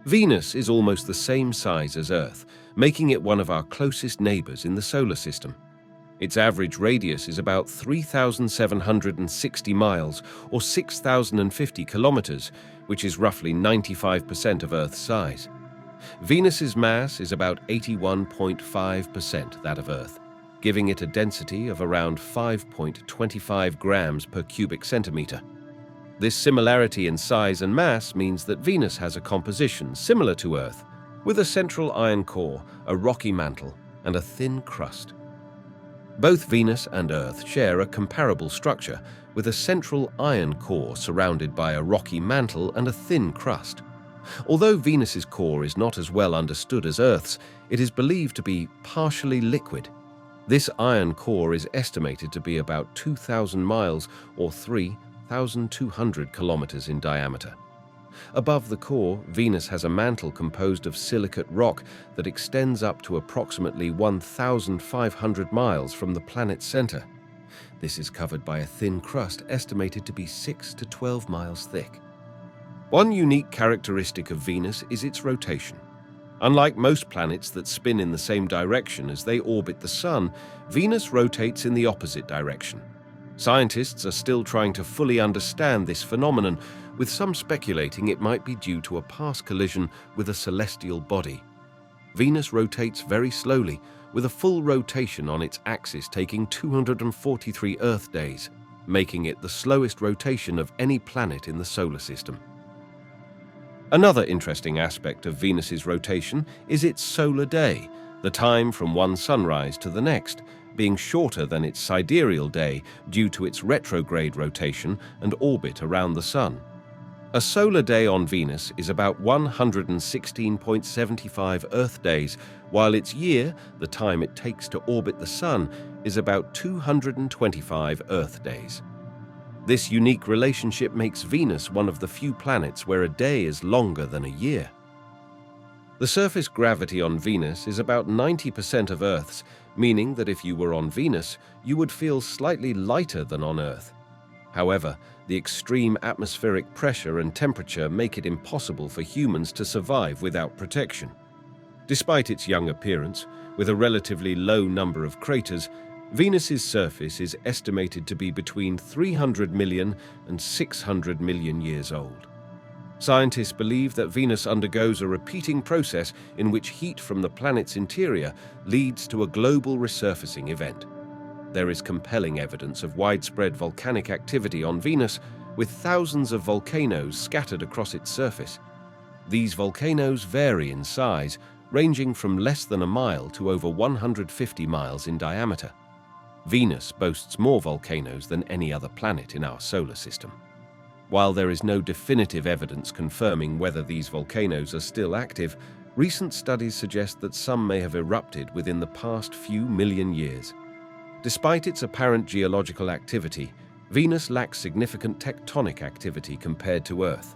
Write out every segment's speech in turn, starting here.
Venus is almost the same size as Earth, making it one of our closest neighbors in the solar system. Its average radius is about 3,760 miles or 6,050 kilometers, which is roughly 95% of Earth's size. Venus's mass is about 81.5% that of Earth, giving it a density of around 5.25 grams per cubic centimeter. This similarity in size and mass means that Venus has a composition similar to Earth, with a central iron core, a rocky mantle, and a thin crust. Both Venus and Earth share a comparable structure, with a central iron core surrounded by a rocky mantle and a thin crust. Although Venus's core is not as well understood as Earth's, it is believed to be partially liquid. This iron core is estimated to be about 2,000 miles or 3,200 kilometers in diameter. Above the core, Venus has a mantle composed of silicate rock that extends up to approximately 1,500 miles from the planet's center. This is covered by a thin crust estimated to be 6 to 12 miles thick. One unique characteristic of Venus is its rotation. Unlike most planets that spin in the same direction as they orbit the Sun, Venus rotates in the opposite direction. Scientists are still trying to fully understand this phenomenon, with some speculating it might be due to a past collision with a celestial body. Venus rotates very slowly, with a full rotation on its axis taking 243 Earth days, making it the slowest rotation of any planet in the solar system. Another interesting aspect of Venus's rotation is its solar day, the time from one sunrise to the next, being shorter than its sidereal day due to its retrograde rotation and orbit around the Sun. A solar day on Venus is about 116.75 Earth days, while its year, the time it takes to orbit the Sun, is about 225 Earth days. This unique relationship makes Venus one of the few planets where a day is longer than a year. The surface gravity on Venus is about 90% of Earth's, meaning that if you were on Venus, you would feel slightly lighter than on Earth. However, the extreme atmospheric pressure and temperature make it impossible for humans to survive without protection. Despite its young appearance, with a relatively low number of craters, Venus's surface is estimated to be between 300 million and 600 million years old. Scientists believe that Venus undergoes a repeating process in which heat from the planet's interior leads to a global resurfacing event. There is compelling evidence of widespread volcanic activity on Venus, with thousands of volcanoes scattered across its surface. These volcanoes vary in size, ranging from less than a mile to over 150 miles in diameter. Venus boasts more volcanoes than any other planet in our solar system. While there is no definitive evidence confirming whether these volcanoes are still active, recent studies suggest that some may have erupted within the past few million years. Despite its apparent geological activity, Venus lacks significant tectonic activity compared to Earth.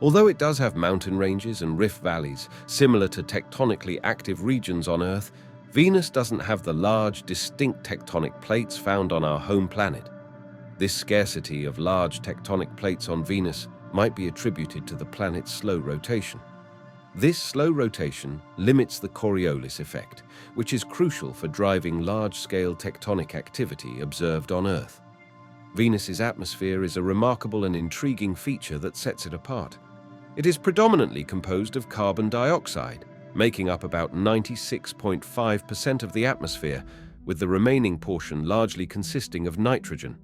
Although it does have mountain ranges and rift valleys, similar to tectonically active regions on Earth, Venus doesn't have the large, distinct tectonic plates found on our home planet. This scarcity of large tectonic plates on Venus might be attributed to the planet's slow rotation. This slow rotation limits the Coriolis effect, which is crucial for driving large-scale tectonic activity observed on Earth. Venus's atmosphere is a remarkable and intriguing feature that sets it apart. It is predominantly composed of carbon dioxide, making up about 96.5% of the atmosphere, with the remaining portion largely consisting of nitrogen.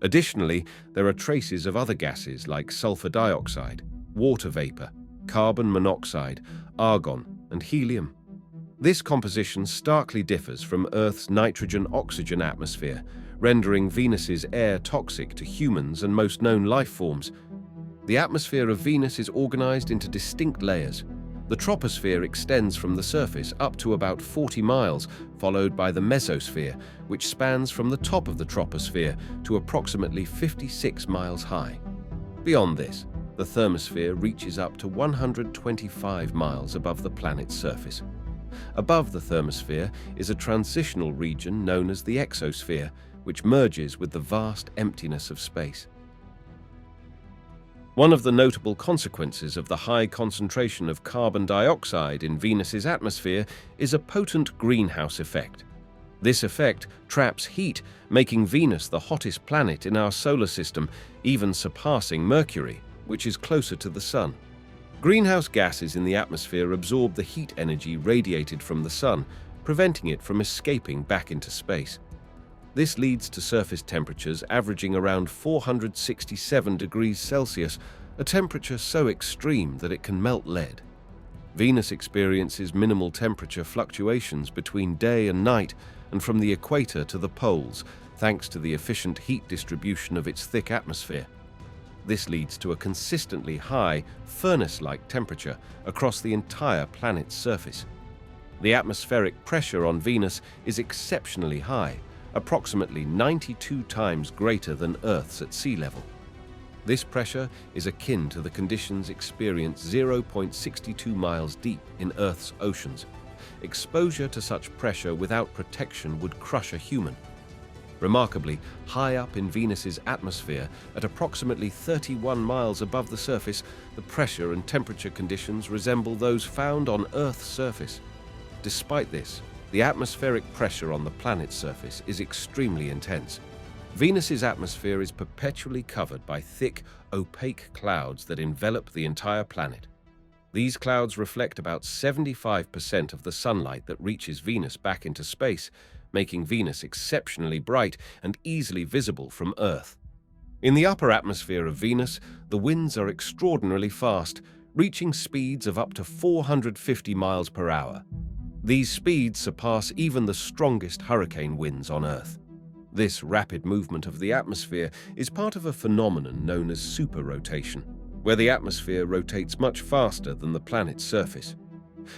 Additionally, there are traces of other gases like sulfur dioxide, water vapor, carbon monoxide, argon, and helium. This composition starkly differs from Earth's nitrogen-oxygen atmosphere, rendering Venus's air toxic to humans and most known life forms. The atmosphere of Venus is organized into distinct layers. The troposphere extends from the surface up to about 40 miles, followed by the mesosphere, which spans from the top of the troposphere to approximately 56 miles high. Beyond this, the thermosphere reaches up to 125 miles above the planet's surface. Above the thermosphere is a transitional region known as the exosphere, which merges with the vast emptiness of space. One of the notable consequences of the high concentration of carbon dioxide in Venus's atmosphere is a potent greenhouse effect. This effect traps heat, making Venus the hottest planet in our solar system, even surpassing Mercury, which is closer to the Sun. Greenhouse gases in the atmosphere absorb the heat energy radiated from the Sun, preventing it from escaping back into space. This leads to surface temperatures averaging around 467 degrees Celsius, a temperature so extreme that it can melt lead. Venus experiences minimal temperature fluctuations between day and night and from the equator to the poles, thanks to the efficient heat distribution of its thick atmosphere. This leads to a consistently high, furnace-like temperature across the entire planet's surface. The atmospheric pressure on Venus is exceptionally high, approximately 92 times greater than Earth's at sea level. This pressure is akin to the conditions experienced 0.62 miles deep in Earth's oceans. Exposure to such pressure without protection would crush a human. Remarkably, high up in Venus's atmosphere, at approximately 31 miles above the surface, the pressure and temperature conditions resemble those found on Earth's surface. Despite this, the atmospheric pressure on the planet's surface is extremely intense. Venus's atmosphere is perpetually covered by thick, opaque clouds that envelop the entire planet. These clouds reflect about 75% of the sunlight that reaches Venus back into space, making Venus exceptionally bright and easily visible from Earth. In the upper atmosphere of Venus, the winds are extraordinarily fast, reaching speeds of up to 450 miles per hour. These speeds surpass even the strongest hurricane winds on Earth. This rapid movement of the atmosphere is part of a phenomenon known as superrotation, where the atmosphere rotates much faster than the planet's surface.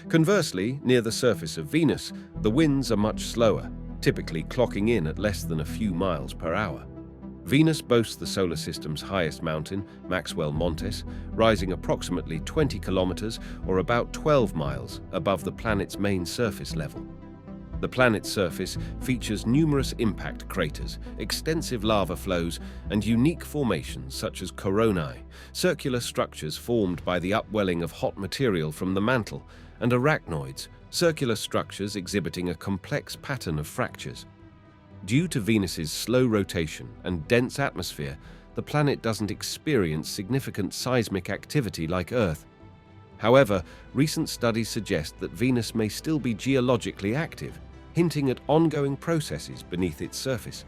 Conversely, near the surface of Venus, the winds are much slower, typically clocking in at less than a few miles per hour. Venus boasts the solar system's highest mountain, Maxwell Montes, rising approximately 20 kilometers or about 12 miles above the planet's main surface level. The planet's surface features numerous impact craters, extensive lava flows, and unique formations such as coronae, circular structures formed by the upwelling of hot material from the mantle, and arachnoids, circular structures exhibiting a complex pattern of fractures. Due to Venus's slow rotation and dense atmosphere, the planet doesn't experience significant seismic activity like Earth. However, recent studies suggest that Venus may still be geologically active, hinting at ongoing processes beneath its surface.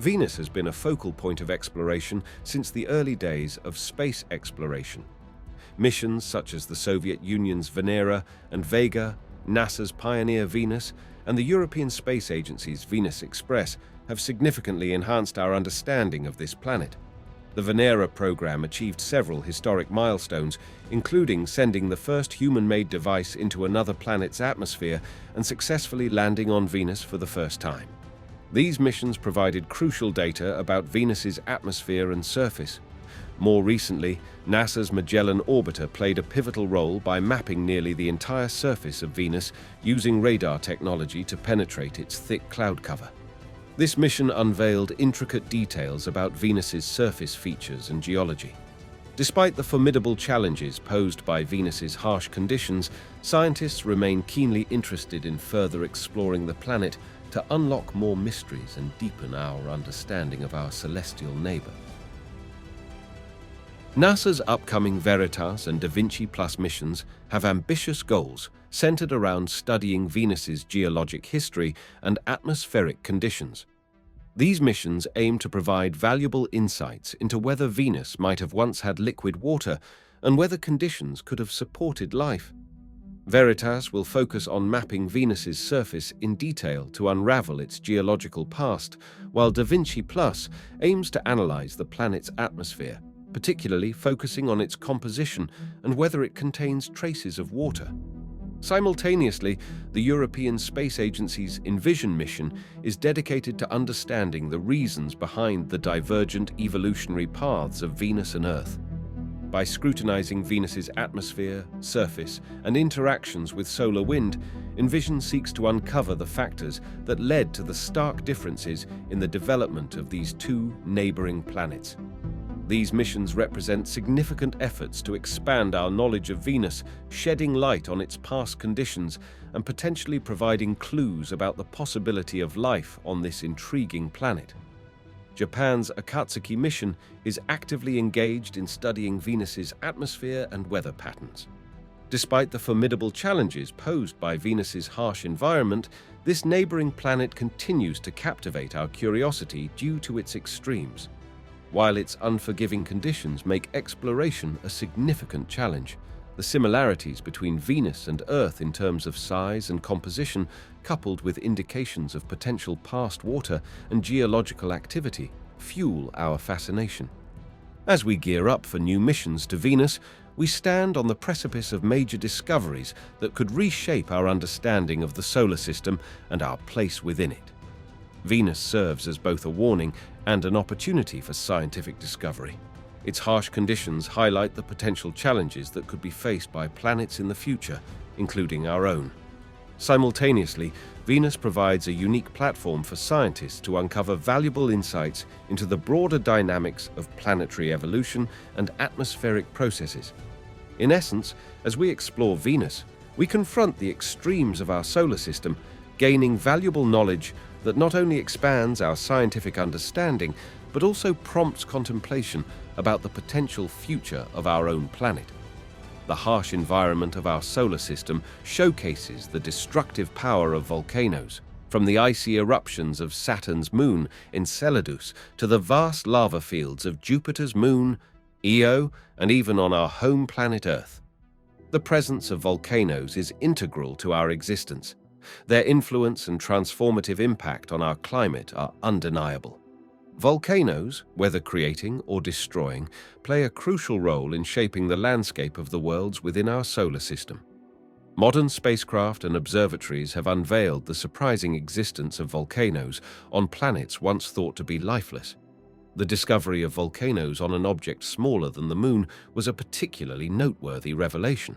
Venus has been a focal point of exploration since the early days of space exploration. Missions such as the Soviet Union's Venera and Vega, NASA's Pioneer Venus, and the European Space Agency's Venus Express have significantly enhanced our understanding of this planet. The Venera program achieved several historic milestones, including sending the first human-made device into another planet's atmosphere and successfully landing on Venus for the first time. These missions provided crucial data about Venus's atmosphere and surface. More recently, NASA's Magellan orbiter played a pivotal role by mapping nearly the entire surface of Venus using radar technology to penetrate its thick cloud cover. This mission unveiled intricate details about Venus's surface features and geology. Despite the formidable challenges posed by Venus's harsh conditions, scientists remain keenly interested in further exploring the planet to unlock more mysteries and deepen our understanding of our celestial neighbor. NASA's upcoming Veritas and Da Vinci Plus missions have ambitious goals centered around studying Venus's geologic history and atmospheric conditions. These missions aim to provide valuable insights into whether Venus might have once had liquid water and whether conditions could have supported life. Veritas will focus on mapping Venus's surface in detail to unravel its geological past, while Da Vinci Plus aims to analyze the planet's atmosphere, particularly focusing on its composition and whether it contains traces of water. Simultaneously, the European Space Agency's Envision mission is dedicated to understanding the reasons behind the divergent evolutionary paths of Venus and Earth. By scrutinizing Venus's atmosphere, surface, and interactions with solar wind, Envision seeks to uncover the factors that led to the stark differences in the development of these two neighboring planets. These missions represent significant efforts to expand our knowledge of Venus, shedding light on its past conditions and potentially providing clues about the possibility of life on this intriguing planet. Japan's Akatsuki mission is actively engaged in studying Venus's atmosphere and weather patterns. Despite the formidable challenges posed by Venus's harsh environment, this neighboring planet continues to captivate our curiosity due to its extremes. While its unforgiving conditions make exploration a significant challenge, the similarities between Venus and Earth in terms of size and composition, coupled with indications of potential past water and geological activity, fuel our fascination. As we gear up for new missions to Venus, we stand on the precipice of major discoveries that could reshape our understanding of the solar system and our place within it. Venus serves as both a warning and an opportunity for scientific discovery. Its harsh conditions highlight the potential challenges that could be faced by planets in the future, including our own. Simultaneously, Venus provides a unique platform for scientists to uncover valuable insights into the broader dynamics of planetary evolution and atmospheric processes. In essence, as we explore Venus, we confront the extremes of our solar system, gaining valuable knowledge that not only expands our scientific understanding, but also prompts contemplation about the potential future of our own planet. The harsh environment of our solar system showcases the destructive power of volcanoes, from the icy eruptions of Saturn's moon, Enceladus, to the vast lava fields of Jupiter's moon, Io, and even on our home planet Earth. The presence of volcanoes is integral to our existence. Their influence and transformative impact on our climate are undeniable. Volcanoes, whether creating or destroying, play a crucial role in shaping the landscape of the worlds within our solar system. Modern spacecraft and observatories have unveiled the surprising existence of volcanoes on planets once thought to be lifeless. The discovery of volcanoes on an object smaller than the Moon was a particularly noteworthy revelation.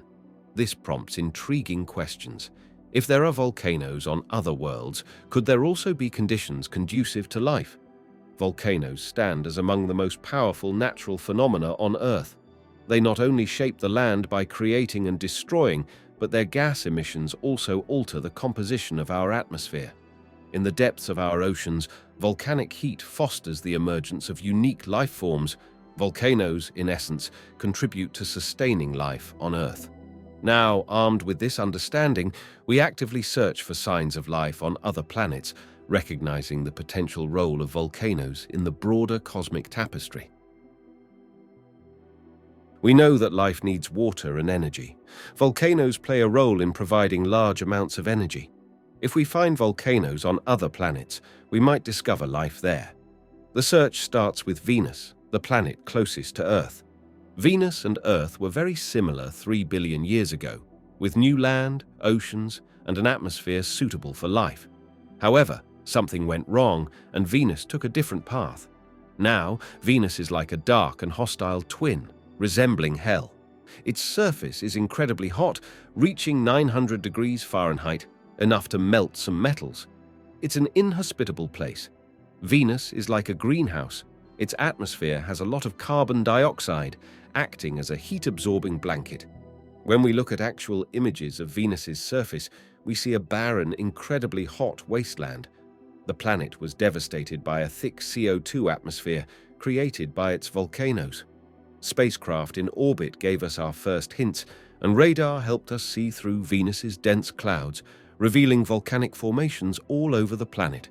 This prompts intriguing questions. If there are volcanoes on other worlds, could there also be conditions conducive to life? Volcanoes stand as among the most powerful natural phenomena on Earth. They not only shape the land by creating and destroying, but their gas emissions also alter the composition of our atmosphere. In the depths of our oceans, volcanic heat fosters the emergence of unique life forms. Volcanoes, in essence, contribute to sustaining life on Earth. Now, armed with this understanding, we actively search for signs of life on other planets, recognizing the potential role of volcanoes in the broader cosmic tapestry. We know that life needs water and energy. Volcanoes play a role in providing large amounts of energy. If we find volcanoes on other planets, we might discover life there. The search starts with Venus, the planet closest to Earth. Venus and Earth were very similar 3 billion years ago, with new land, oceans, and an atmosphere suitable for life. However, something went wrong, and Venus took a different path. Now, Venus is like a dark and hostile twin, resembling hell. Its surface is incredibly hot, reaching 900 degrees Fahrenheit, enough to melt some metals. It's an inhospitable place. Venus is like a greenhouse. Its atmosphere has a lot of carbon dioxide, acting as a heat-absorbing blanket. When we look at actual images of Venus's surface, we see a barren, incredibly hot wasteland. The planet was devastated by a thick CO2 atmosphere created by its volcanoes. Spacecraft in orbit gave us our first hints, and radar helped us see through Venus's dense clouds, revealing volcanic formations all over the planet.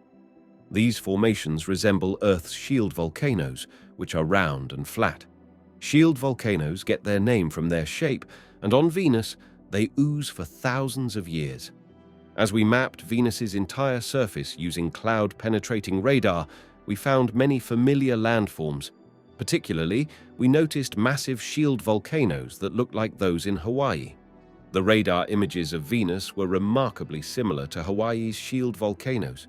These formations resemble Earth's shield volcanoes, which are round and flat. Shield volcanoes get their name from their shape, and on Venus, they ooze for thousands of years. As we mapped Venus's entire surface using cloud-penetrating radar, we found many familiar landforms. Particularly, we noticed massive shield volcanoes that looked like those in Hawaii. The radar images of Venus were remarkably similar to Hawaii's shield volcanoes.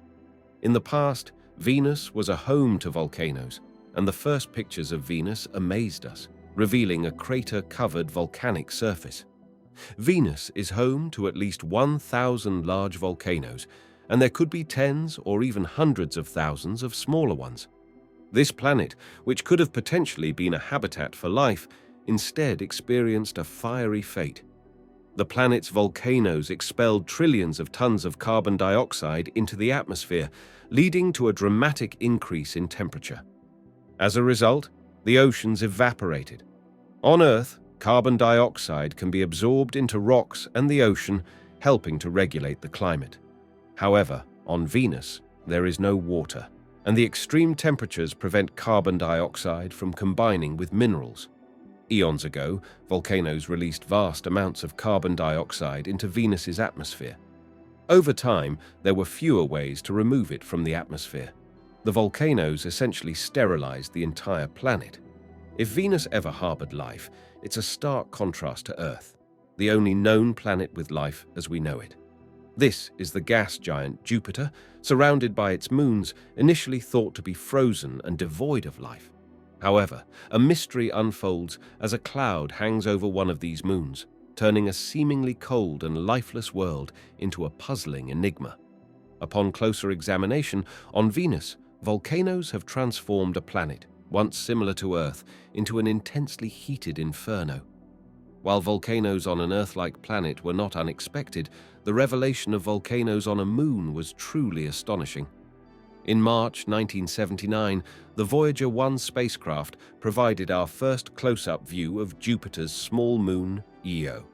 In the past, Venus was a home to volcanoes, and the first pictures of Venus amazed us, revealing a crater-covered volcanic surface. Venus is home to at least 1,000 large volcanoes, and there could be tens or even hundreds of thousands of smaller ones. This planet, which could have potentially been a habitat for life, instead experienced a fiery fate. The planet's volcanoes expelled trillions of tons of carbon dioxide into the atmosphere, leading to a dramatic increase in temperature. As a result, the oceans evaporated. On Earth, carbon dioxide can be absorbed into rocks and the ocean, helping to regulate the climate. However, on Venus, there is no water, and the extreme temperatures prevent carbon dioxide from combining with minerals. Eons ago, volcanoes released vast amounts of carbon dioxide into Venus's atmosphere. Over time, there were fewer ways to remove it from the atmosphere. The volcanoes essentially sterilized the entire planet. If Venus ever harbored life, it's a stark contrast to Earth, the only known planet with life as we know it. This is the gas giant Jupiter, surrounded by its moons, initially thought to be frozen and devoid of life. However, a mystery unfolds as a cloud hangs over one of these moons, turning a seemingly cold and lifeless world into a puzzling enigma. Upon closer examination, on Venus, volcanoes have transformed a planet, once similar to Earth, into an intensely heated inferno. While volcanoes on an Earth-like planet were not unexpected, the revelation of volcanoes on a moon was truly astonishing. In March 1979, the Voyager 1 spacecraft provided our first close-up view of Jupiter's small moon, Io.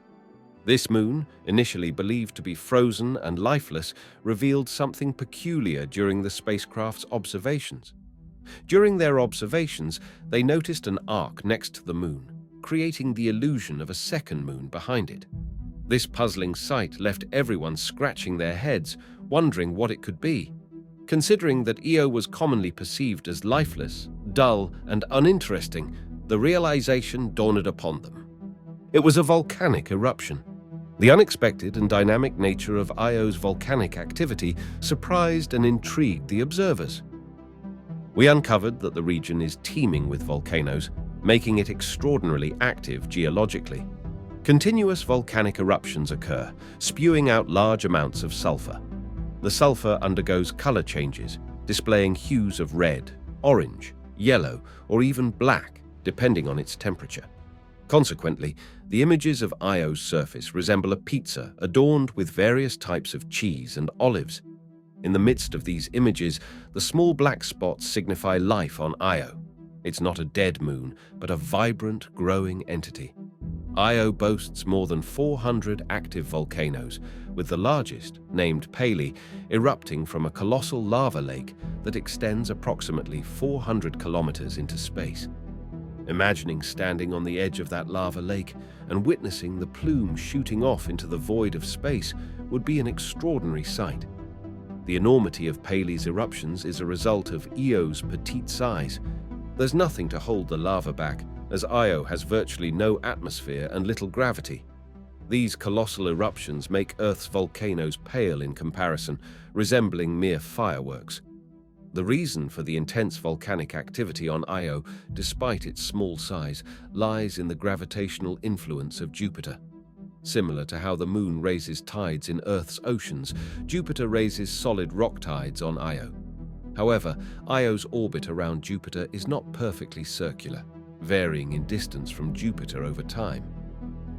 This moon, initially believed to be frozen and lifeless, revealed something peculiar during the spacecraft's observations. During their observations, they noticed an arc next to the moon, creating the illusion of a second moon behind it. This puzzling sight left everyone scratching their heads, wondering what it could be. Considering that Io was commonly perceived as lifeless, dull, and uninteresting, the realization dawned upon them. It was a volcanic eruption. The unexpected and dynamic nature of Io's volcanic activity surprised and intrigued the observers. We uncovered that the region is teeming with volcanoes, making it extraordinarily active geologically. Continuous volcanic eruptions occur, spewing out large amounts of sulfur. The sulfur undergoes color changes, displaying hues of red, orange, yellow, or even black, depending on its temperature. Consequently, the images of Io's surface resemble a pizza adorned with various types of cheese and olives. In the midst of these images, the small black spots signify life on Io. It's not a dead moon, but a vibrant, growing entity. Io boasts more than 400 active volcanoes, with the largest, named Pelee, erupting from a colossal lava lake that extends approximately 400 kilometers into space. Imagining standing on the edge of that lava lake and witnessing the plume shooting off into the void of space would be an extraordinary sight. The enormity of Pelee's eruptions is a result of Io's petite size. There's nothing to hold the lava back, as Io has virtually no atmosphere and little gravity. These colossal eruptions make Earth's volcanoes pale in comparison, resembling mere fireworks. The reason for the intense volcanic activity on Io, despite its small size, lies in the gravitational influence of Jupiter. Similar to how the Moon raises tides in Earth's oceans, Jupiter raises solid rock tides on Io. However, Io's orbit around Jupiter is not perfectly circular, varying in distance from Jupiter over time.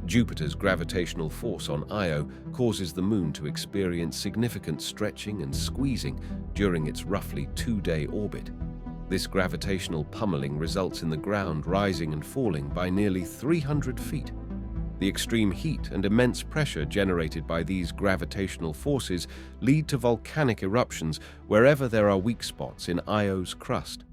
Jupiter's gravitational force on Io causes the Moon to experience significant stretching and squeezing during its roughly 2-day orbit. This gravitational pummeling results in the ground rising and falling by nearly 300 feet. The extreme heat and immense pressure generated by these gravitational forces lead to volcanic eruptions wherever there are weak spots in Io's crust.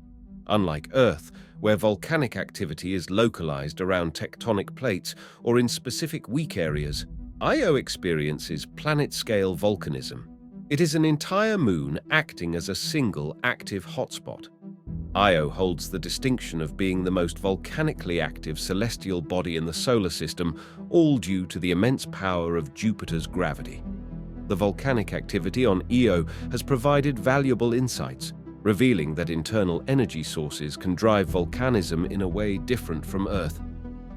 Unlike Earth, where volcanic activity is localized around tectonic plates or in specific weak areas, Io experiences planet-scale volcanism. It is an entire moon acting as a single active hotspot. Io holds the distinction of being the most volcanically active celestial body in the solar system, all due to the immense power of Jupiter's gravity. The volcanic activity on Io has provided valuable insights, revealing that internal energy sources can drive volcanism in a way different from Earth.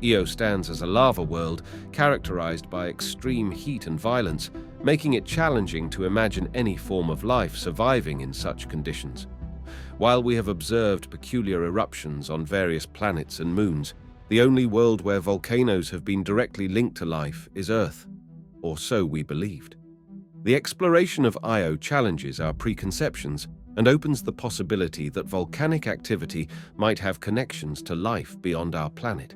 Io stands as a lava world characterized by extreme heat and violence, making it challenging to imagine any form of life surviving in such conditions. While we have observed peculiar eruptions on various planets and moons, the only world where volcanoes have been directly linked to life is Earth, or so we believed. The exploration of Io challenges our preconceptions and opens the possibility that volcanic activity might have connections to life beyond our planet.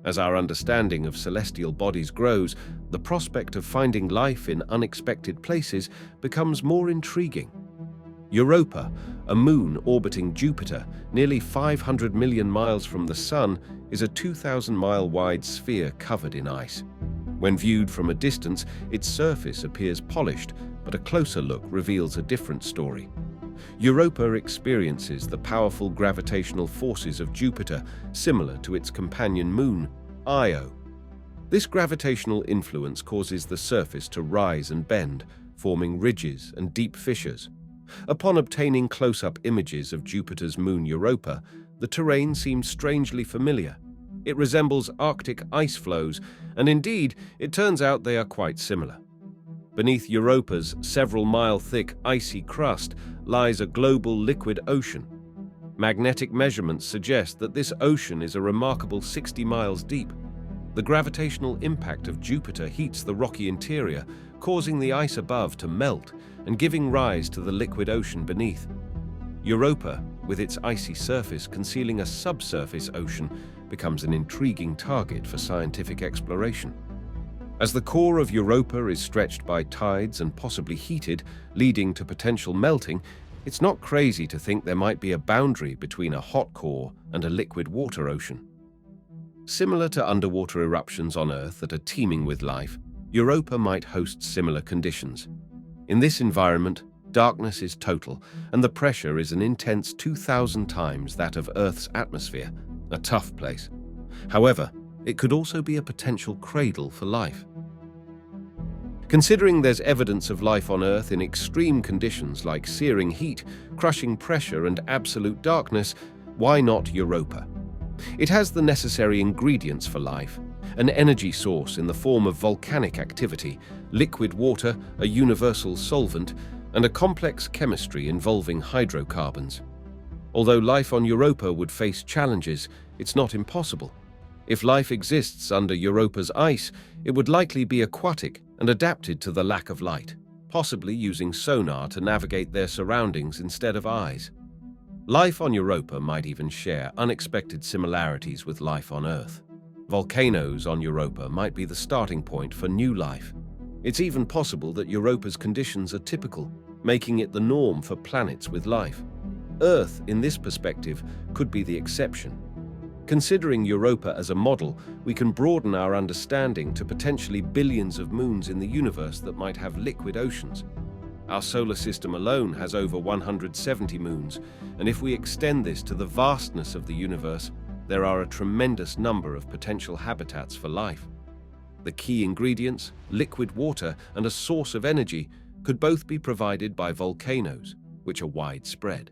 As our understanding of celestial bodies grows, the prospect of finding life in unexpected places becomes more intriguing. Europa, a moon orbiting Jupiter, nearly 500 million miles from the Sun, is a 2,000-mile-wide sphere covered in ice. When viewed from a distance, its surface appears polished, but a closer look reveals a different story. Europa experiences the powerful gravitational forces of Jupiter, similar to its companion moon, Io. This gravitational influence causes the surface to rise and bend, forming ridges and deep fissures. Upon obtaining close-up images of Jupiter's moon Europa, the terrain seems strangely familiar. It resembles Arctic ice flows, and indeed, it turns out they are quite similar. Beneath Europa's several-mile-thick icy crust lies a global liquid ocean. Magnetic measurements suggest that this ocean is a remarkable 60 miles deep. The gravitational impact of Jupiter heats the rocky interior, causing the ice above to melt and giving rise to the liquid ocean beneath. Europa, with its icy surface concealing a subsurface ocean, becomes an intriguing target for scientific exploration. As the core of Europa is stretched by tides and possibly heated, leading to potential melting, it's not crazy to think there might be a boundary between a hot core and a liquid water ocean. Similar to underwater eruptions on Earth that are teeming with life, Europa might host similar conditions. In this environment, darkness is total, and the pressure is an intense 2,000 times that of Earth's atmosphere, a tough place. However, it could also be a potential cradle for life. Considering there's evidence of life on Earth in extreme conditions like searing heat, crushing pressure, and absolute darkness, why not Europa? It has the necessary ingredients for life: an energy source in the form of volcanic activity, liquid water, a universal solvent, and a complex chemistry involving hydrocarbons. Although life on Europa would face challenges, it's not impossible. If life exists under Europa's ice, it would likely be aquatic and adapted to the lack of light, possibly using sonar to navigate their surroundings instead of eyes. Life on Europa might even share unexpected similarities with life on Earth. Volcanoes on Europa might be the starting point for new life. It's even possible that Europa's conditions are typical, making it the norm for planets with life. Earth, in this perspective, could be the exception. Considering Europa as a model, we can broaden our understanding to potentially billions of moons in the universe that might have liquid oceans. Our solar system alone has over 170 moons, and if we extend this to the vastness of the universe, there are a tremendous number of potential habitats for life. The key ingredients, liquid water and a source of energy, could both be provided by volcanoes, which are widespread.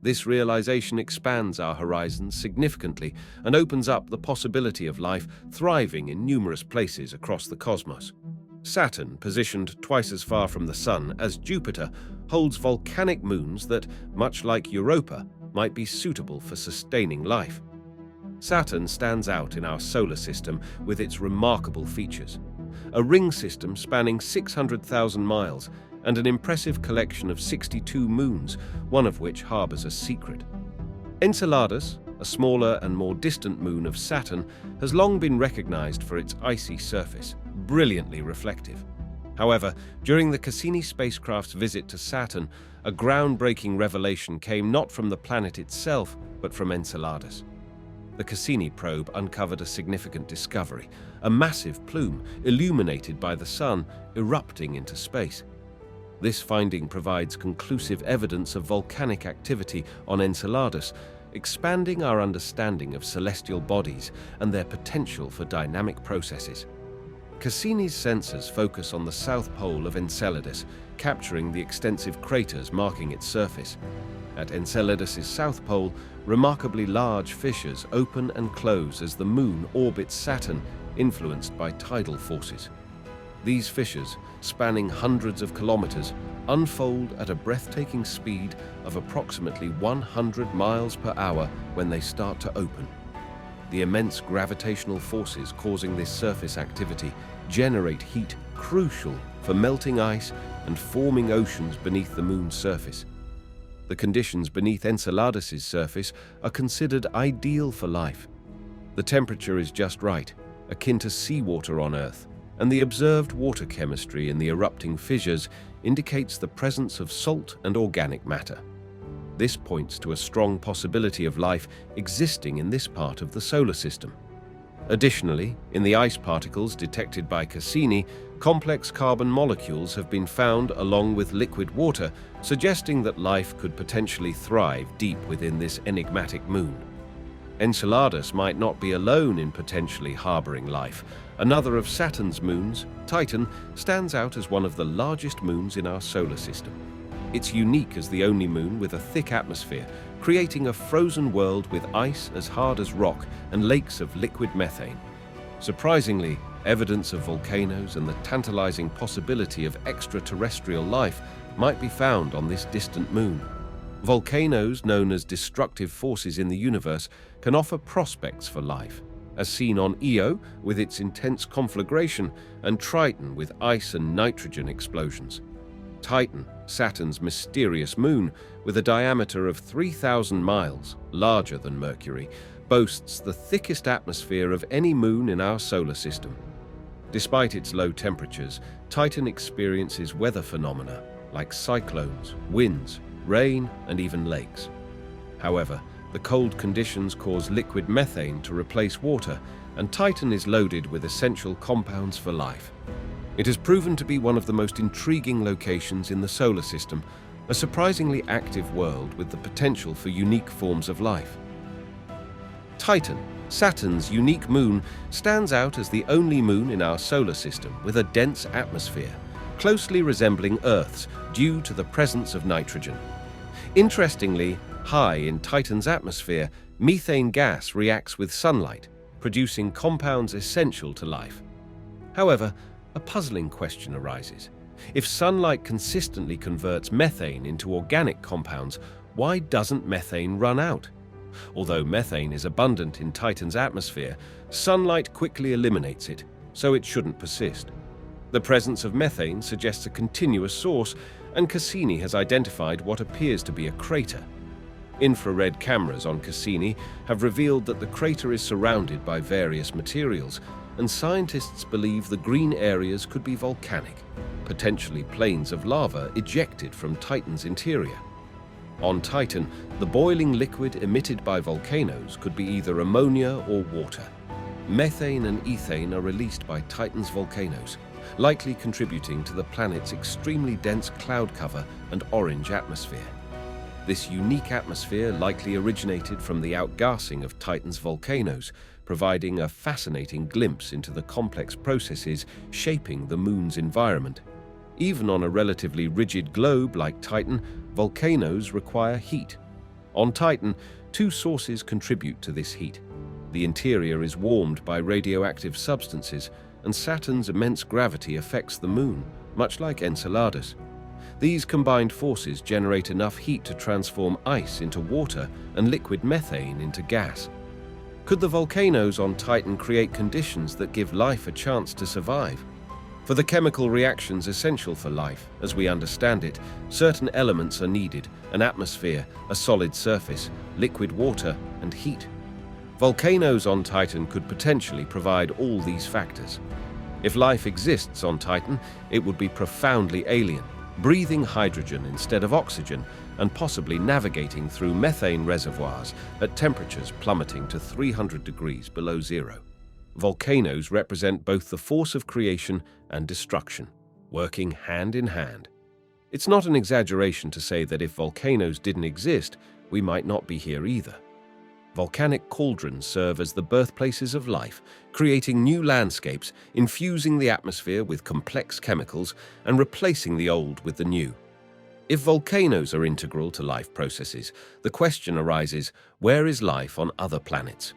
This realization expands our horizons significantly and opens up the possibility of life thriving in numerous places across the cosmos. Saturn, positioned twice as far from the Sun as Jupiter, holds volcanic moons that, much like Europa, might be suitable for sustaining life. Saturn stands out in our solar system with its remarkable features: a ring system spanning 600,000 miles and an impressive collection of 62 moons, one of which harbors a secret. Enceladus, a smaller and more distant moon of Saturn, has long been recognized for its icy surface, brilliantly reflective. However, during the Cassini spacecraft's visit to Saturn, a groundbreaking revelation came not from the planet itself, but from Enceladus. The Cassini probe uncovered a significant discovery: a massive plume, illuminated by the sun, erupting into space. This finding provides conclusive evidence of volcanic activity on Enceladus, expanding our understanding of celestial bodies and their potential for dynamic processes. Cassini's sensors focus on the south pole of Enceladus, capturing the extensive craters marking its surface. At Enceladus's south pole, remarkably large fissures open and close as the moon orbits Saturn, influenced by tidal forces. These fissures, spanning hundreds of kilometers, unfold at a breathtaking speed of approximately 100 miles per hour when they start to open. The immense gravitational forces causing this surface activity generate heat crucial for melting ice and forming oceans beneath the Moon's surface. The conditions beneath Enceladus's surface are considered ideal for life. The temperature is just right, akin to seawater on Earth, and the observed water chemistry in the erupting fissures indicates the presence of salt and organic matter. This points to a strong possibility of life existing in this part of the solar system. Additionally, in the ice particles detected by Cassini, complex carbon molecules have been found along with liquid water, suggesting that life could potentially thrive deep within this enigmatic moon. Enceladus might not be alone in potentially harboring life. Another of Saturn's moons, Titan, stands out as one of the largest moons in our solar system. It's unique as the only moon with a thick atmosphere, creating a frozen world with ice as hard as rock and lakes of liquid methane. Surprisingly, evidence of volcanoes and the tantalizing possibility of extraterrestrial life might be found on this distant moon. Volcanoes, known as destructive forces in the universe, can offer prospects for life, as seen on Io with its intense conflagration and Triton with ice and nitrogen explosions. Titan, Saturn's mysterious moon, with a diameter of 3,000 miles, larger than Mercury, boasts the thickest atmosphere of any moon in our solar system. Despite its low temperatures, Titan experiences weather phenomena like cyclones, winds, rain, and even lakes. However, the cold conditions cause liquid methane to replace water, and Titan is loaded with essential compounds for life. It has proven to be one of the most intriguing locations in the solar system, a surprisingly active world with the potential for unique forms of life. Titan, Saturn's unique moon, stands out as the only moon in our solar system with a dense atmosphere, closely resembling Earth's due to the presence of nitrogen. Interestingly, high in Titan's atmosphere, methane gas reacts with sunlight, producing compounds essential to life. However, a puzzling question arises. If sunlight consistently converts methane into organic compounds, why doesn't methane run out? Although methane is abundant in Titan's atmosphere, sunlight quickly eliminates it, so it shouldn't persist. The presence of methane suggests a continuous source, and Cassini has identified what appears to be a crater. Infrared cameras on Cassini have revealed that the crater is surrounded by various materials, and scientists believe the green areas could be volcanic, potentially plains of lava ejected from Titan's interior. On Titan, the boiling liquid emitted by volcanoes could be either ammonia or water. Methane and ethane are released by Titan's volcanoes, likely contributing to the planet's extremely dense cloud cover and orange atmosphere. This unique atmosphere likely originated from the outgassing of Titan's volcanoes, providing a fascinating glimpse into the complex processes shaping the Moon's environment. Even on a relatively rigid globe like Titan, volcanoes require heat. On Titan, two sources contribute to this heat. The interior is warmed by radioactive substances, and Saturn's immense gravity affects the Moon, much like Enceladus. These combined forces generate enough heat to transform ice into water and liquid methane into gas. Could the volcanoes on Titan create conditions that give life a chance to survive? For the chemical reactions essential for life, as we understand it, certain elements are needed: an atmosphere, a solid surface, liquid water, and heat. Volcanoes on Titan could potentially provide all these factors. If life exists on Titan, it would be profoundly alien, breathing hydrogen instead of oxygen, and possibly navigating through methane reservoirs at temperatures plummeting to 300 degrees below zero. Volcanoes represent both the force of creation and destruction, working hand in hand. It's not an exaggeration to say that if volcanoes didn't exist, we might not be here either. Volcanic cauldrons serve as the birthplaces of life, creating new landscapes, infusing the atmosphere with complex chemicals, and replacing the old with the new. If volcanoes are integral to life processes, the question arises, where is life on other planets?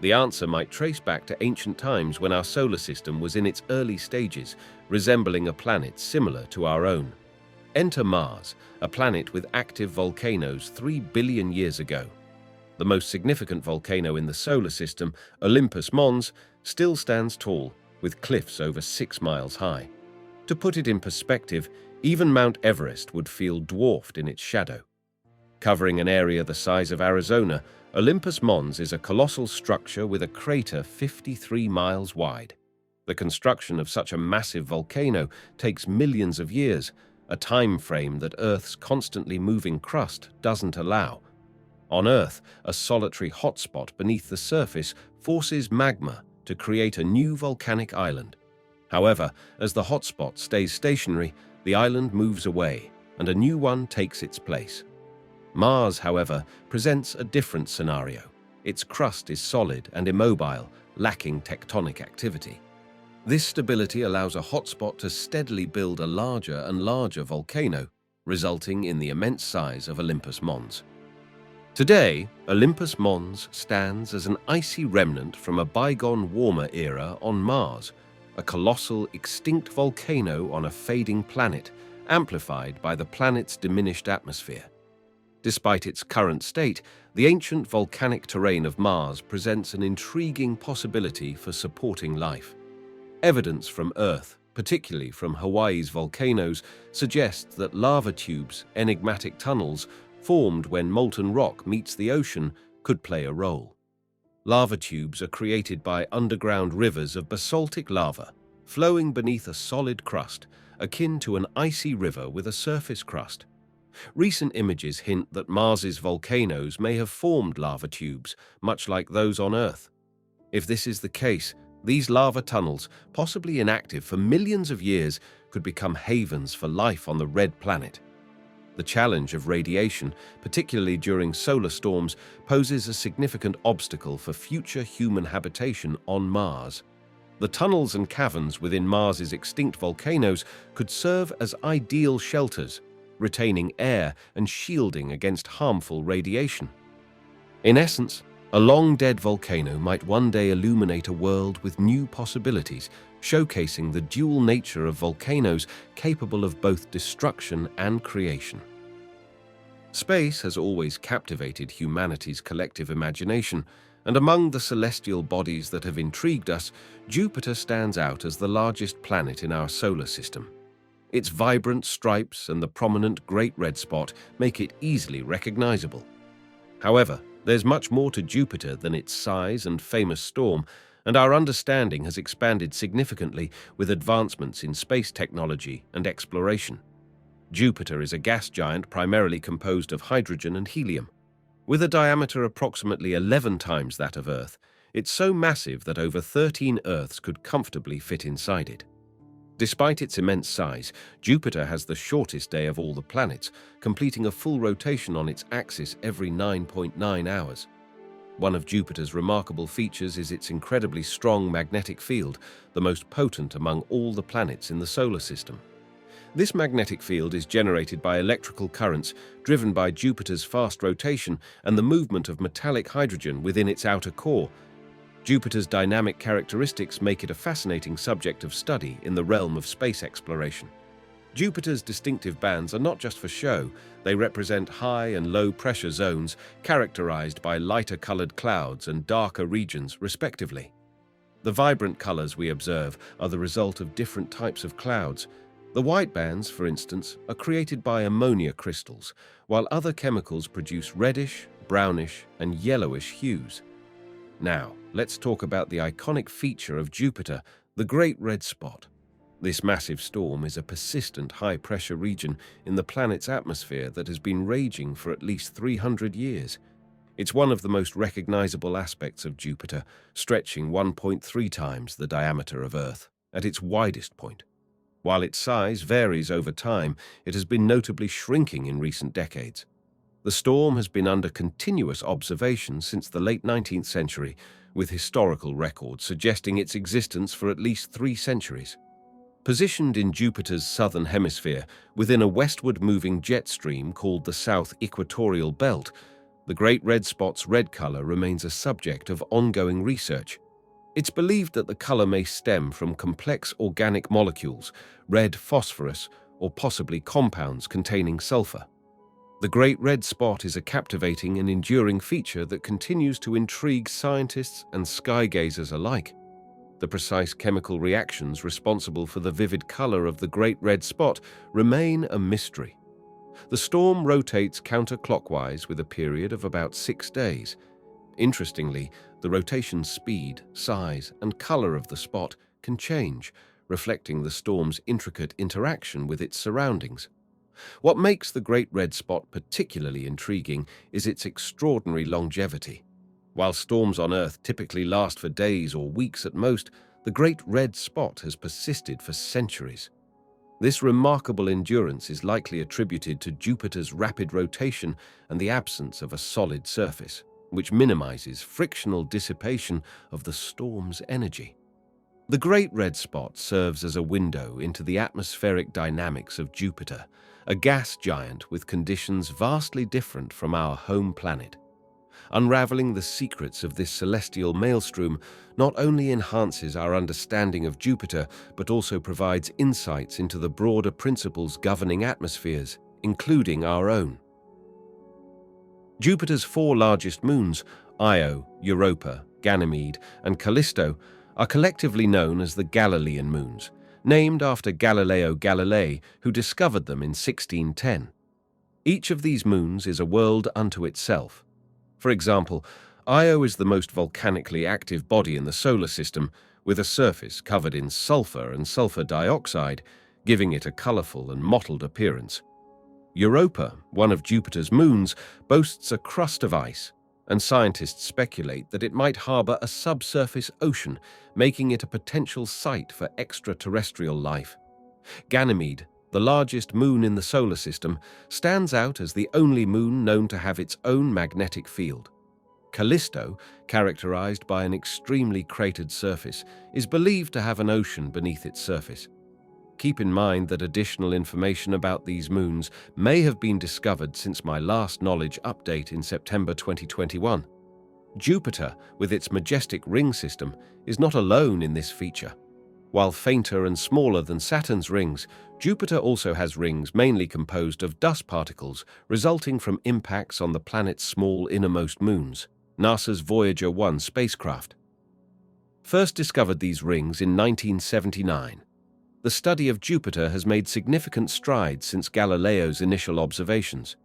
The answer might trace back to ancient times when our solar system was in its early stages, resembling a planet similar to our own. Enter Mars, a planet with active volcanoes 3 billion years ago. The most significant volcano in the solar system, Olympus Mons, still stands tall, with cliffs over 6 miles high. To put it in perspective, even Mount Everest would feel dwarfed in its shadow. Covering an area the size of Arizona, Olympus Mons is a colossal structure with a crater 53 miles wide. The construction of such a massive volcano takes millions of years, a time frame that Earth's constantly moving crust doesn't allow. On Earth, a solitary hotspot beneath the surface forces magma to create a new volcanic island. However, as the hotspot stays stationary, the island moves away, and a new one takes its place. Mars, however, presents a different scenario. Its crust is solid and immobile, lacking tectonic activity. This stability allows a hotspot to steadily build a larger and larger volcano, resulting in the immense size of Olympus Mons. Today, Olympus Mons stands as an icy remnant from a bygone warmer era on Mars, a colossal extinct volcano on a fading planet, amplified by the planet's diminished atmosphere. Despite its current state, the ancient volcanic terrain of Mars presents an intriguing possibility for supporting life. Evidence from Earth, particularly from Hawaii's volcanoes, suggests that lava tubes, enigmatic tunnels, formed when molten rock meets the ocean, could play a role. Lava tubes are created by underground rivers of basaltic lava, flowing beneath a solid crust, akin to an icy river with a surface crust. Recent images hint that Mars's volcanoes may have formed lava tubes, much like those on Earth. If this is the case, these lava tunnels, possibly inactive for millions of years, could become havens for life on the red planet. The challenge of radiation, particularly during solar storms, poses a significant obstacle for future human habitation on Mars. The tunnels and caverns within Mars's extinct volcanoes could serve as ideal shelters, retaining air and shielding against harmful radiation. In essence, a long-dead volcano might one day illuminate a world with new possibilities, showcasing the dual nature of volcanoes capable of both destruction and creation. Space has always captivated humanity's collective imagination, and among the celestial bodies that have intrigued us, Jupiter stands out as the largest planet in our solar system. Its vibrant stripes and the prominent Great Red Spot make it easily recognizable. However, there's much more to Jupiter than its size and famous storm, and our understanding has expanded significantly with advancements in space technology and exploration. Jupiter is a gas giant primarily composed of hydrogen and helium. With a diameter approximately 11 times that of Earth, it's so massive that over 13 Earths could comfortably fit inside it. Despite its immense size, Jupiter has the shortest day of all the planets, completing a full rotation on its axis every 9.9 hours. One of Jupiter's remarkable features is its incredibly strong magnetic field, the most potent among all the planets in the solar system. This magnetic field is generated by electrical currents driven by Jupiter's fast rotation and the movement of metallic hydrogen within its outer core. Jupiter's dynamic characteristics make it a fascinating subject of study in the realm of space exploration. Jupiter's distinctive bands are not just for show, they represent high and low pressure zones characterized by lighter colored clouds and darker regions, respectively. The vibrant colors we observe are the result of different types of clouds. The white bands, for instance, are created by ammonia crystals, while other chemicals produce reddish, brownish, and yellowish hues. Now, let's talk about the iconic feature of Jupiter, the Great Red Spot. This massive storm is a persistent high-pressure region in the planet's atmosphere that has been raging for at least 300 years. It's one of the most recognizable aspects of Jupiter, stretching 1.3 times the diameter of Earth at its widest point. While its size varies over time, it has been notably shrinking in recent decades. The storm has been under continuous observation since the late 19th century, with historical records suggesting its existence for at least 3 centuries. Positioned in Jupiter's southern hemisphere, within a westward-moving jet stream called the South Equatorial Belt, the Great Red Spot's red color remains a subject of ongoing research. It's believed that the color may stem from complex organic molecules, red phosphorus, or possibly compounds containing sulfur. The Great Red Spot is a captivating and enduring feature that continues to intrigue scientists and skygazers alike. The precise chemical reactions responsible for the vivid color of the Great Red Spot remain a mystery. The storm rotates counterclockwise with a period of about 6 days. Interestingly, the rotation speed, size, and color of the spot can change, reflecting the storm's intricate interaction with its surroundings. What makes the Great Red Spot particularly intriguing is its extraordinary longevity. While storms on Earth typically last for days or weeks at most, the Great Red Spot has persisted for centuries. This remarkable endurance is likely attributed to Jupiter's rapid rotation and the absence of a solid surface, which minimizes frictional dissipation of the storm's energy. The Great Red Spot serves as a window into the atmospheric dynamics of Jupiter, a gas giant with conditions vastly different from our home planet. Unraveling the secrets of this celestial maelstrom not only enhances our understanding of Jupiter, but also provides insights into the broader principles governing atmospheres, including our own. Jupiter's 4 largest moons, Io, Europa, Ganymede, and Callisto, are collectively known as the Galilean moons, named after Galileo Galilei, who discovered them in 1610. Each of these moons is a world unto itself. For example, Io is the most volcanically active body in the solar system, with a surface covered in sulfur and sulfur dioxide, giving it a colorful and mottled appearance. Europa, one of Jupiter's moons, boasts a crust of ice, and scientists speculate that it might harbor a subsurface ocean, making it a potential site for extraterrestrial life. Ganymede, the largest moon in the solar system, stands out as the only moon known to have its own magnetic field. Callisto, characterized by an extremely cratered surface, is believed to have an ocean beneath its surface. Keep in mind that additional information about these moons may have been discovered since my last knowledge update in September 2021. Jupiter, with its majestic ring system, is not alone in this feature. While fainter and smaller than Saturn's rings, Jupiter also has rings mainly composed of dust particles resulting from impacts on the planet's small innermost moons. NASA's Voyager 1 spacecraft first discovered these rings in 1979. The study of Jupiter has made significant strides since Galileo's initial observations.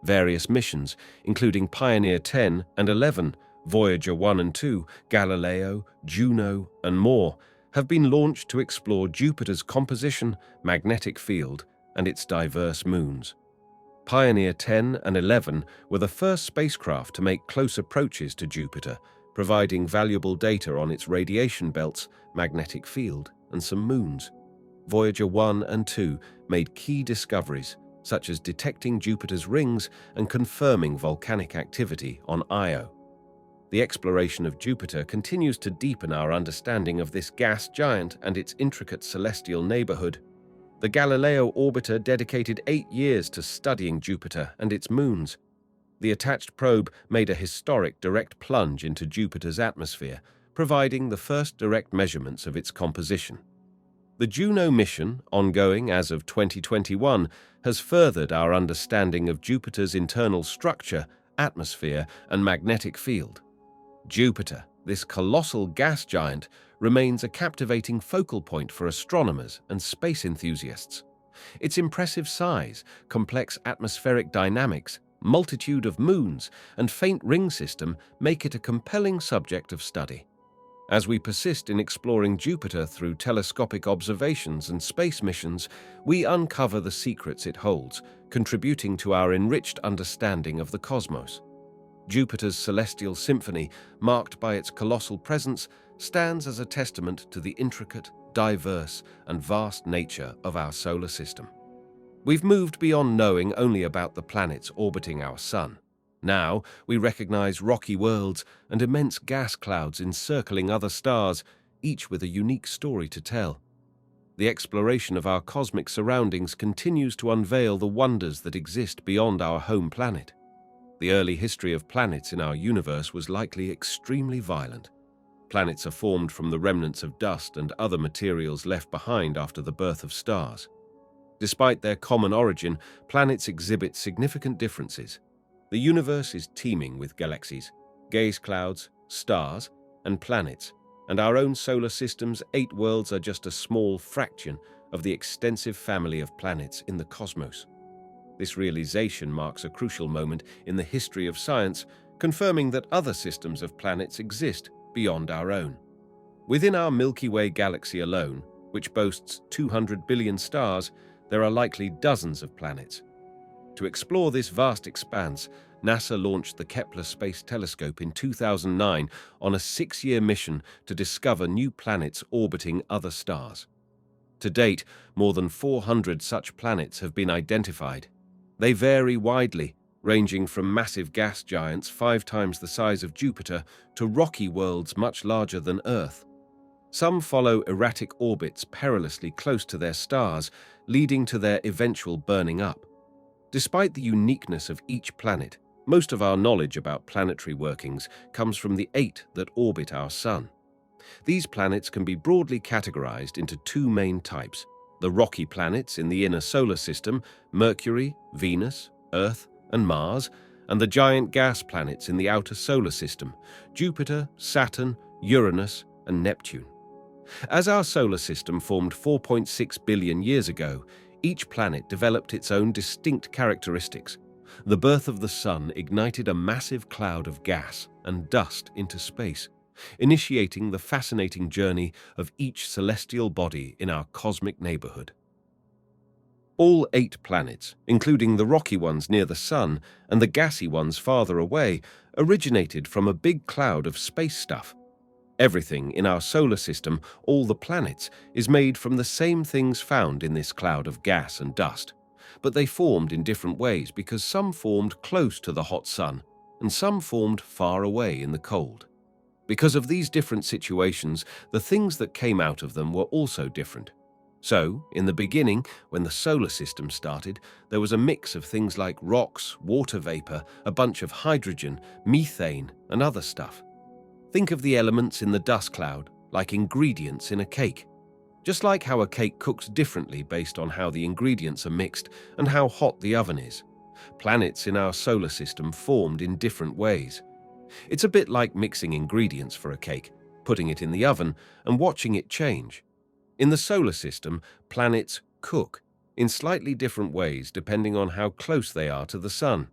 Various missions, including Pioneer 10 and 11, Voyager 1 and 2, Galileo, Juno, and more, have been launched to explore Jupiter's composition, magnetic field, and its diverse moons. Pioneer 10 and 11 were the first spacecraft to make close approaches to Jupiter, providing valuable data on its radiation belts, magnetic field, and some moons. Voyager 1 and 2 made key discoveries, such as detecting Jupiter's rings and confirming volcanic activity on Io. The exploration of Jupiter continues to deepen our understanding of this gas giant and its intricate celestial neighborhood. The Galileo orbiter dedicated 8 years to studying Jupiter and its moons. The attached probe made a historic direct plunge into Jupiter's atmosphere, providing the first direct measurements of its composition. The Juno mission, ongoing as of 2021, has furthered our understanding of Jupiter's internal structure, atmosphere, and magnetic field. Jupiter, this colossal gas giant, remains a captivating focal point for astronomers and space enthusiasts. Its impressive size, complex atmospheric dynamics, multitude of moons, and faint ring system make it a compelling subject of study. As we persist in exploring Jupiter through telescopic observations and space missions, we uncover the secrets it holds, contributing to our enriched understanding of the cosmos. Jupiter's celestial symphony, marked by its colossal presence, stands as a testament to the intricate, diverse, and vast nature of our solar system. We've moved beyond knowing only about the planets orbiting our Sun. Now, we recognize rocky worlds and immense gas clouds encircling other stars, each with a unique story to tell. The exploration of our cosmic surroundings continues to unveil the wonders that exist beyond our home planet. The early history of planets in our universe was likely extremely violent. Planets are formed from the remnants of dust and other materials left behind after the birth of stars. Despite their common origin, planets exhibit significant differences. The universe is teeming with galaxies, gas clouds, stars, and planets, and our own solar system's 8 worlds are just a small fraction of the extensive family of planets in the cosmos. This realization marks a crucial moment in the history of science, confirming that other systems of planets exist beyond our own. Within our Milky Way galaxy alone, which boasts 200 billion stars, there are likely dozens of planets. To explore this vast expanse, NASA launched the Kepler Space Telescope in 2009 on a 6-year mission to discover new planets orbiting other stars. To date, more than 400 such planets have been identified. They vary widely, ranging from massive gas giants 5 times the size of Jupiter to rocky worlds much larger than Earth. Some follow erratic orbits perilously close to their stars, leading to their eventual burning up. Despite the uniqueness of each planet, most of our knowledge about planetary workings comes from the 8 that orbit our Sun. These planets can be broadly categorized into 2 main types: the rocky planets in the inner solar system, Mercury, Venus, Earth, and Mars, and the giant gas planets in the outer solar system, Jupiter, Saturn, Uranus, and Neptune. As our solar system formed 4.6 billion years ago, each planet developed its own distinct characteristics. The birth of the Sun ignited a massive cloud of gas and dust into space, initiating the fascinating journey of each celestial body in our cosmic neighborhood. All 8 planets, including the rocky ones near the Sun and the gassy ones farther away, originated from a big cloud of space stuff. Everything in our solar system, all the planets, is made from the same things found in this cloud of gas and dust. But they formed in different ways because some formed close to the hot Sun and some formed far away in the cold. Because of these different situations, the things that came out of them were also different. So, in the beginning, when the solar system started, there was a mix of things like rocks, water vapor, a bunch of hydrogen, methane, and other stuff. Think of the elements in the dust cloud like ingredients in a cake. Just like how a cake cooks differently based on how the ingredients are mixed and how hot the oven is, planets in our solar system formed in different ways. It's a bit like mixing ingredients for a cake, putting it in the oven, and watching it change. In the solar system, planets cook in slightly different ways depending on how close they are to the Sun.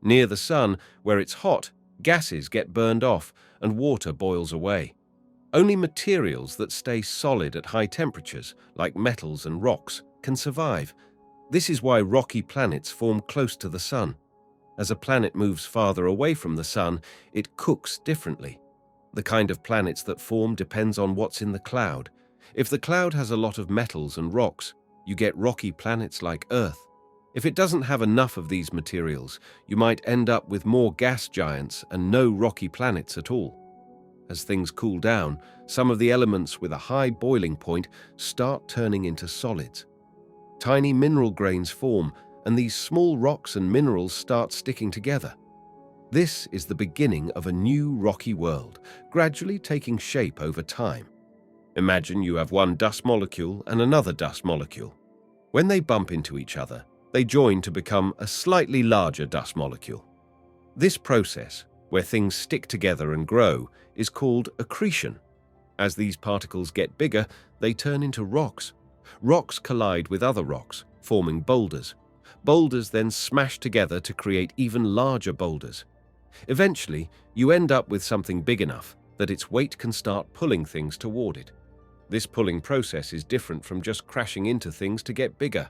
Near the Sun, where it's hot, gases get burned off and water boils away. Only materials that stay solid at high temperatures, like metals and rocks, can survive. This is why rocky planets form close to the Sun. As a planet moves farther away from the Sun, it cooks differently. The kind of planets that form depends on what's in the cloud. If the cloud has a lot of metals and rocks, you get rocky planets like Earth. If it doesn't have enough of these materials, you might end up with more gas giants and no rocky planets at all. As things cool down, some of the elements with a high boiling point start turning into solids. Tiny mineral grains form, and these small rocks and minerals start sticking together. This is the beginning of a new rocky world, gradually taking shape over time. Imagine you have one dust molecule and another dust molecule. When they bump into each other, they join to become a slightly larger dust molecule. This process, where things stick together and grow, is called accretion. As these particles get bigger, they turn into rocks. Rocks collide with other rocks, forming boulders. Boulders then smash together to create even larger boulders. Eventually, you end up with something big enough that its weight can start pulling things toward it. This pulling process is different from just crashing into things to get bigger.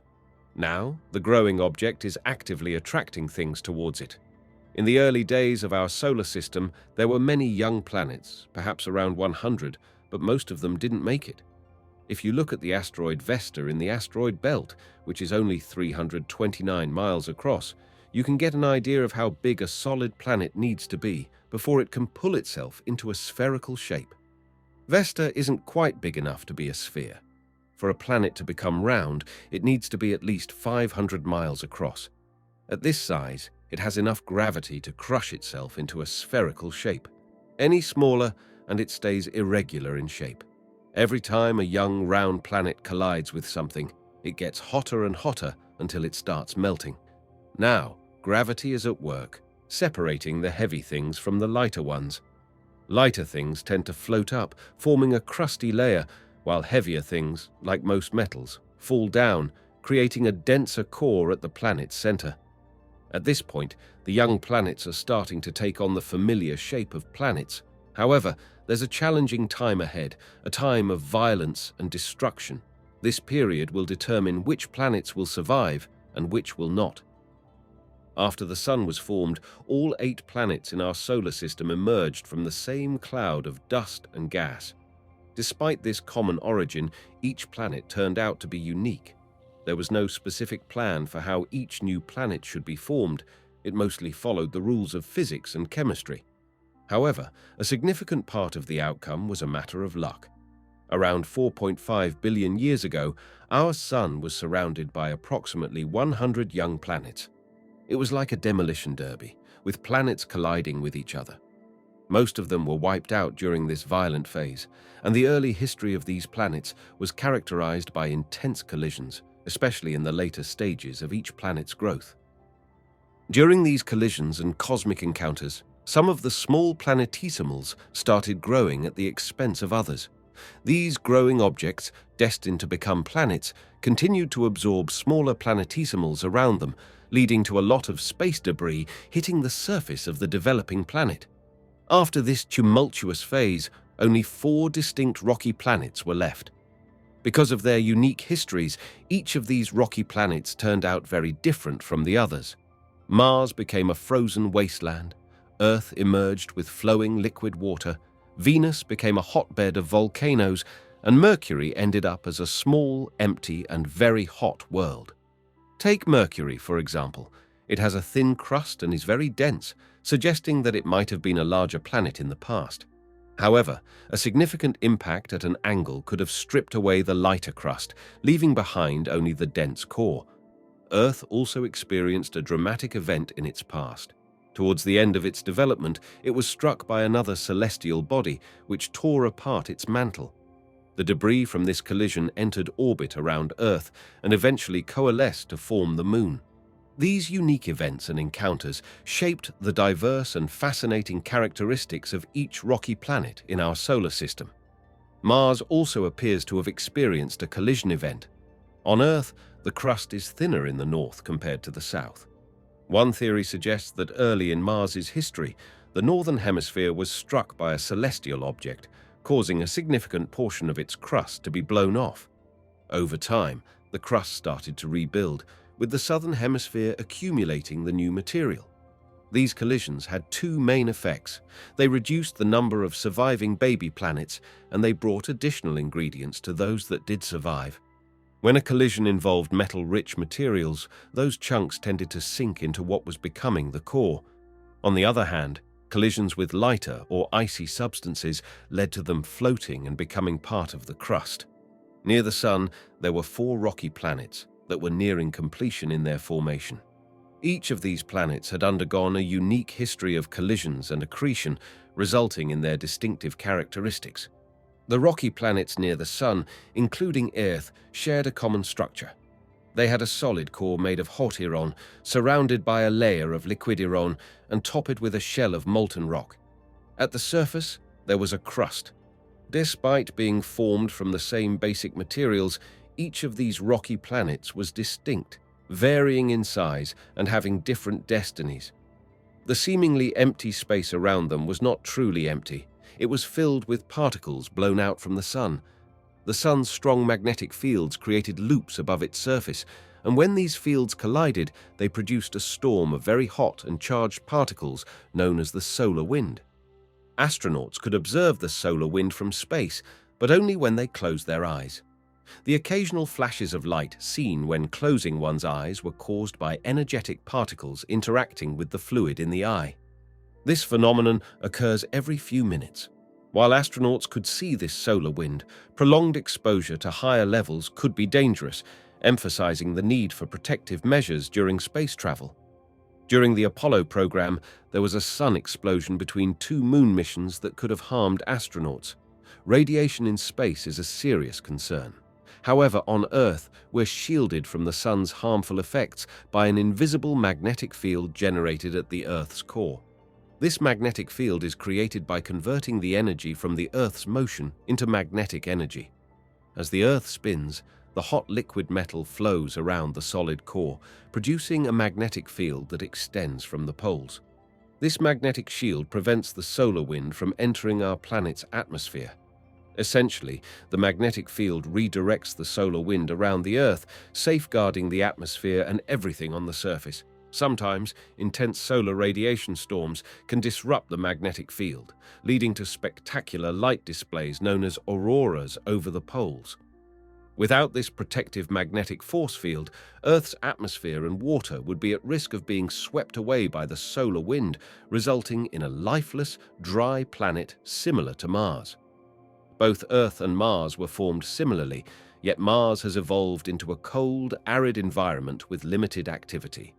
Now, the growing object is actively attracting things towards it. In the early days of our solar system, there were many young planets, perhaps around 100, but most of them didn't make it. If you look at the asteroid Vesta in the asteroid belt, which is only 329 miles across, you can get an idea of how big a solid planet needs to be before it can pull itself into a spherical shape. Vesta isn't quite big enough to be a sphere. For a planet to become round, it needs to be at least 500 miles across. At this size, it has enough gravity to crush itself into a spherical shape. Any smaller, and it stays irregular in shape. Every time a young, round planet collides with something, It gets hotter and hotter until it starts melting. Now, gravity is at work, separating the heavy things from the lighter ones. Lighter things tend to float up, forming a crusty layer, while heavier things, like most metals, fall down, creating a denser core at the planet's center. At this point, the young planets are starting to take on the familiar shape of planets. However, there's a challenging time ahead, a time of violence and destruction. This period will determine which planets will survive and which will not. After the Sun was formed, all 8 planets in our solar system emerged from the same cloud of dust and gas. Despite this common origin, each planet turned out to be unique. There was no specific plan for how each new planet should be formed. It mostly followed the rules of physics and chemistry. However, a significant part of the outcome was a matter of luck. Around 4.5 billion years ago, our Sun was surrounded by approximately 100 young planets. It was like a demolition derby, with planets colliding with each other. Most of them were wiped out during this violent phase, and the early history of these planets was characterized by intense collisions, especially in the later stages of each planet's growth. During these collisions and cosmic encounters, some of the small planetesimals started growing at the expense of others. These growing objects, destined to become planets, continued to absorb smaller planetesimals around them, leading to a lot of space debris hitting the surface of the developing planet. After this tumultuous phase, only 4 distinct rocky planets were left. Because of their unique histories, each of these rocky planets turned out very different from the others. Mars became a frozen wasteland, Earth emerged with flowing liquid water, Venus became a hotbed of volcanoes, and Mercury ended up as a small, empty, and very hot world. Take Mercury, for example. It has a thin crust and is very dense, suggesting that it might have been a larger planet in the past. However, a significant impact at an angle could have stripped away the lighter crust, leaving behind only the dense core. Earth also experienced a dramatic event in its past. Towards the end of its development, it was struck by another celestial body, which tore apart its mantle. The debris from this collision entered orbit around Earth and eventually coalesced to form the Moon. These unique events and encounters shaped the diverse and fascinating characteristics of each rocky planet in our solar system. Mars also appears to have experienced a collision event. On Earth, the crust is thinner in the north compared to the south. One theory suggests that early in Mars's history, the northern hemisphere was struck by a celestial object, causing a significant portion of its crust to be blown off. Over time, the crust started to rebuild, with the southern hemisphere accumulating the new material. These collisions had 2 main effects. They reduced the number of surviving baby planets, and they brought additional ingredients to those that did survive. When a collision involved metal-rich materials, those chunks tended to sink into what was becoming the core. On the other hand, collisions with lighter or icy substances led to them floating and becoming part of the crust. Near the Sun, there were 4 rocky planets that were nearing completion in their formation. Each of these planets had undergone a unique history of collisions and accretion, resulting in their distinctive characteristics. The rocky planets near the Sun, including Earth, shared a common structure. They had a solid core made of hot iron, surrounded by a layer of liquid iron and topped with a shell of molten rock. At the surface, there was a crust. Despite being formed from the same basic materials, each of these rocky planets was distinct, varying in size and having different destinies. The seemingly empty space around them was not truly empty. It was filled with particles blown out from the Sun. The Sun's strong magnetic fields created loops above its surface, and when these fields collided, they produced a storm of very hot and charged particles known as the solar wind. Astronauts could observe the solar wind from space, but only when they closed their eyes. The occasional flashes of light seen when closing one's eyes were caused by energetic particles interacting with the fluid in the eye. This phenomenon occurs every few minutes. While astronauts could see this solar wind, prolonged exposure to higher levels could be dangerous, emphasizing the need for protective measures during space travel. During the Apollo program, there was a sun explosion between 2 moon missions that could have harmed astronauts. Radiation in space is a serious concern. However, on Earth, we're shielded from the sun's harmful effects by an invisible magnetic field generated at the Earth's core. This magnetic field is created by converting the energy from the Earth's motion into magnetic energy. As the Earth spins, the hot liquid metal flows around the solid core, producing a magnetic field that extends from the poles. This magnetic shield prevents the solar wind from entering our planet's atmosphere. Essentially, the magnetic field redirects the solar wind around the Earth, safeguarding the atmosphere and everything on the surface. Sometimes, intense solar radiation storms can disrupt the magnetic field, leading to spectacular light displays known as auroras over the poles. Without this protective magnetic force field, Earth's atmosphere and water would be at risk of being swept away by the solar wind, resulting in a lifeless, dry planet similar to Mars. Both Earth and Mars were formed similarly, yet Mars has evolved into a cold, arid environment with limited activity.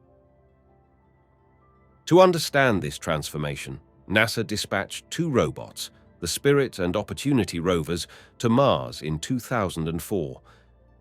To understand this transformation, NASA dispatched two robots, the Spirit and Opportunity rovers, to Mars in 2004.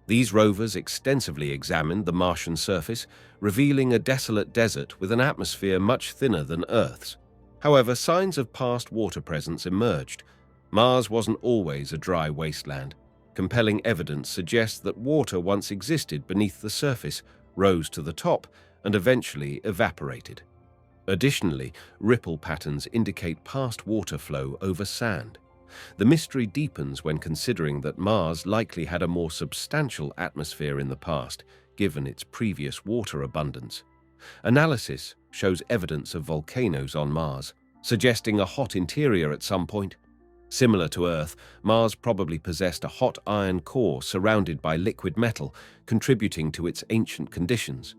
These rovers extensively examined the Martian surface, revealing a desolate desert with an atmosphere much thinner than Earth's. However, signs of past water presence emerged. Mars wasn't always a dry wasteland. Compelling evidence suggests that water once existed beneath the surface, rose to the top, and eventually evaporated. Additionally, ripple patterns indicate past water flow over sand. The mystery deepens when considering that Mars likely had a more substantial atmosphere in the past, given its previous water abundance. Analysis shows evidence of volcanoes on Mars, suggesting a hot interior at some point. Similar to Earth, Mars probably possessed a hot iron core surrounded by liquid metal, contributing to its ancient conditions.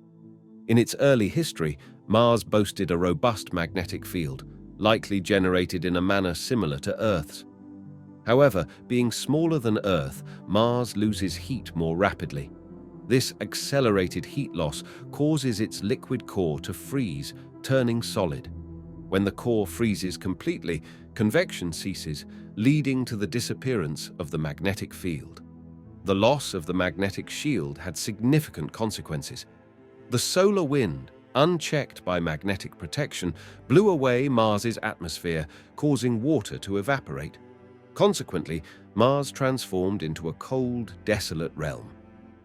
In its early history, Mars boasted a robust magnetic field, likely generated in a manner similar to Earth's. However, being smaller than Earth, Mars loses heat more rapidly. This accelerated heat loss causes its liquid core to freeze, turning solid. When the core freezes completely, convection ceases, leading to the disappearance of the magnetic field. The loss of the magnetic shield had significant consequences. The solar wind, unchecked by magnetic protection, blew away Mars's atmosphere, causing water to evaporate. Consequently, Mars transformed into a cold, desolate realm.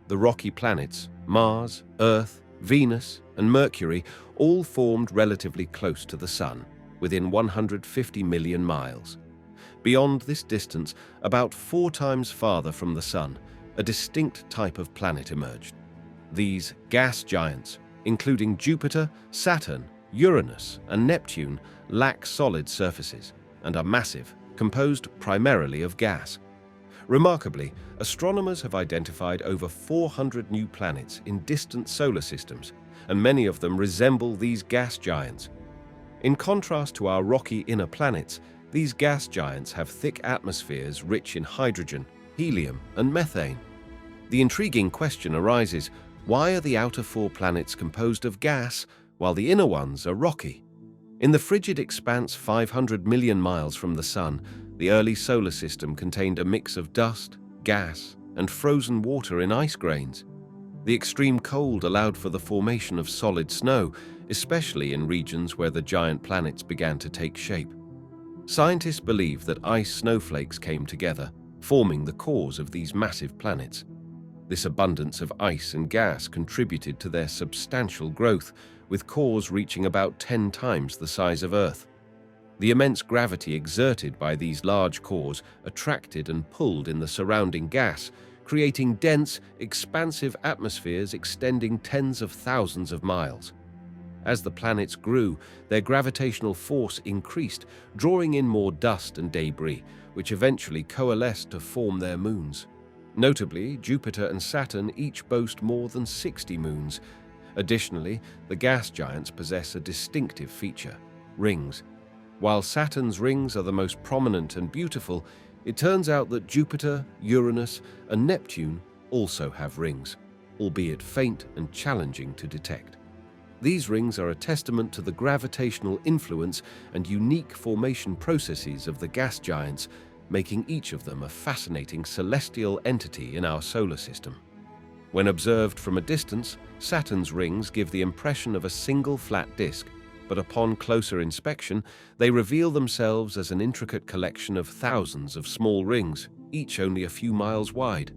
The rocky planets, Mars, Earth, Venus, and Mercury, all formed relatively close to the Sun, within 150 million miles. Beyond this distance, about 4 times farther from the Sun, a distinct type of planet emerged. These gas giants, including Jupiter, Saturn, Uranus, and Neptune, lack solid surfaces and are massive, composed primarily of gas. Remarkably, astronomers have identified over 400 new planets in distant solar systems, and many of them resemble these gas giants. In contrast to our rocky inner planets, these gas giants have thick atmospheres rich in hydrogen, helium, and methane. The intriguing question arises: why are the outer 4 planets composed of gas, while the inner ones are rocky? In the frigid expanse 500 million miles from the Sun, the early solar system contained a mix of dust, gas, and frozen water in ice grains. The extreme cold allowed for the formation of solid snow, especially in regions where the giant planets began to take shape. Scientists believe that ice snowflakes came together, forming the cores of these massive planets. This abundance of ice and gas contributed to their substantial growth, with cores reaching about 10 times the size of Earth. The immense gravity exerted by these large cores attracted and pulled in the surrounding gas, creating dense, expansive atmospheres extending tens of thousands of miles. As the planets grew, their gravitational force increased, drawing in more dust and debris, which eventually coalesced to form their moons. Notably, Jupiter and Saturn each boast more than 60 moons. Additionally, the gas giants possess a distinctive feature: rings. While Saturn's rings are the most prominent and beautiful, it turns out that Jupiter, Uranus, and Neptune also have rings, albeit faint and challenging to detect. These rings are a testament to the gravitational influence and unique formation processes of the gas giants, making each of them a fascinating celestial entity in our solar system. When observed from a distance, Saturn's rings give the impression of a single flat disk, but upon closer inspection, they reveal themselves as an intricate collection of thousands of small rings, each only a few miles wide.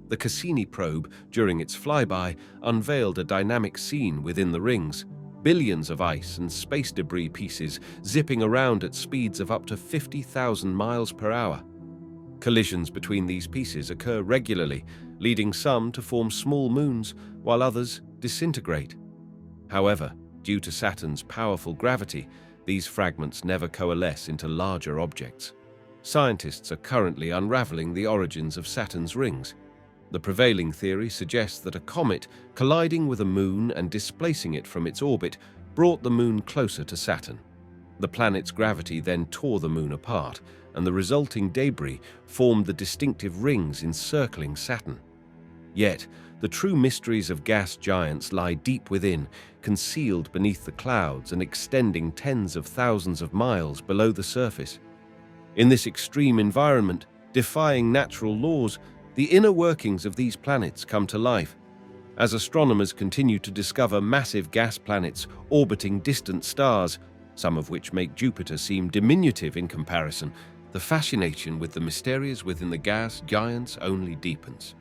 The Cassini probe, during its flyby, unveiled a dynamic scene within the rings, billions of ice and space debris pieces zipping around at speeds of up to 50,000 miles per hour. Collisions between these pieces occur regularly, leading some to form small moons, while others disintegrate. However, due to Saturn's powerful gravity, these fragments never coalesce into larger objects. Scientists are currently unraveling the origins of Saturn's rings. The prevailing theory suggests that a comet colliding with a moon and displacing it from its orbit brought the moon closer to Saturn. The planet's gravity then tore the moon apart, and the resulting debris formed the distinctive rings encircling Saturn. Yet, the true mysteries of gas giants lie deep within, concealed beneath the clouds and extending tens of thousands of miles below the surface. In this extreme environment, defying natural laws, the inner workings of these planets come to life. As astronomers continue to discover massive gas planets orbiting distant stars, some of which make Jupiter seem diminutive in comparison, the fascination with the mysteries within the gas giants only deepens.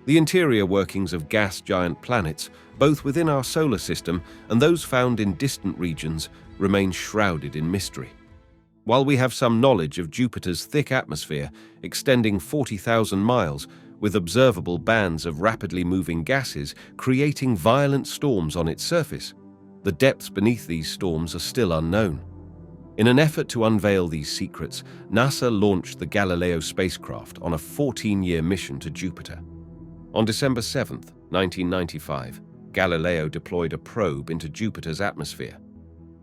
The interior workings of gas giant planets, both within our solar system and those found in distant regions, remain shrouded in mystery. While we have some knowledge of Jupiter's thick atmosphere, extending 40,000 miles, with observable bands of rapidly moving gases creating violent storms on its surface, the depths beneath these storms are still unknown. In an effort to unveil these secrets, NASA launched the Galileo spacecraft on a 14-year mission to Jupiter. On December 7, 1995, Galileo deployed a probe into Jupiter's atmosphere.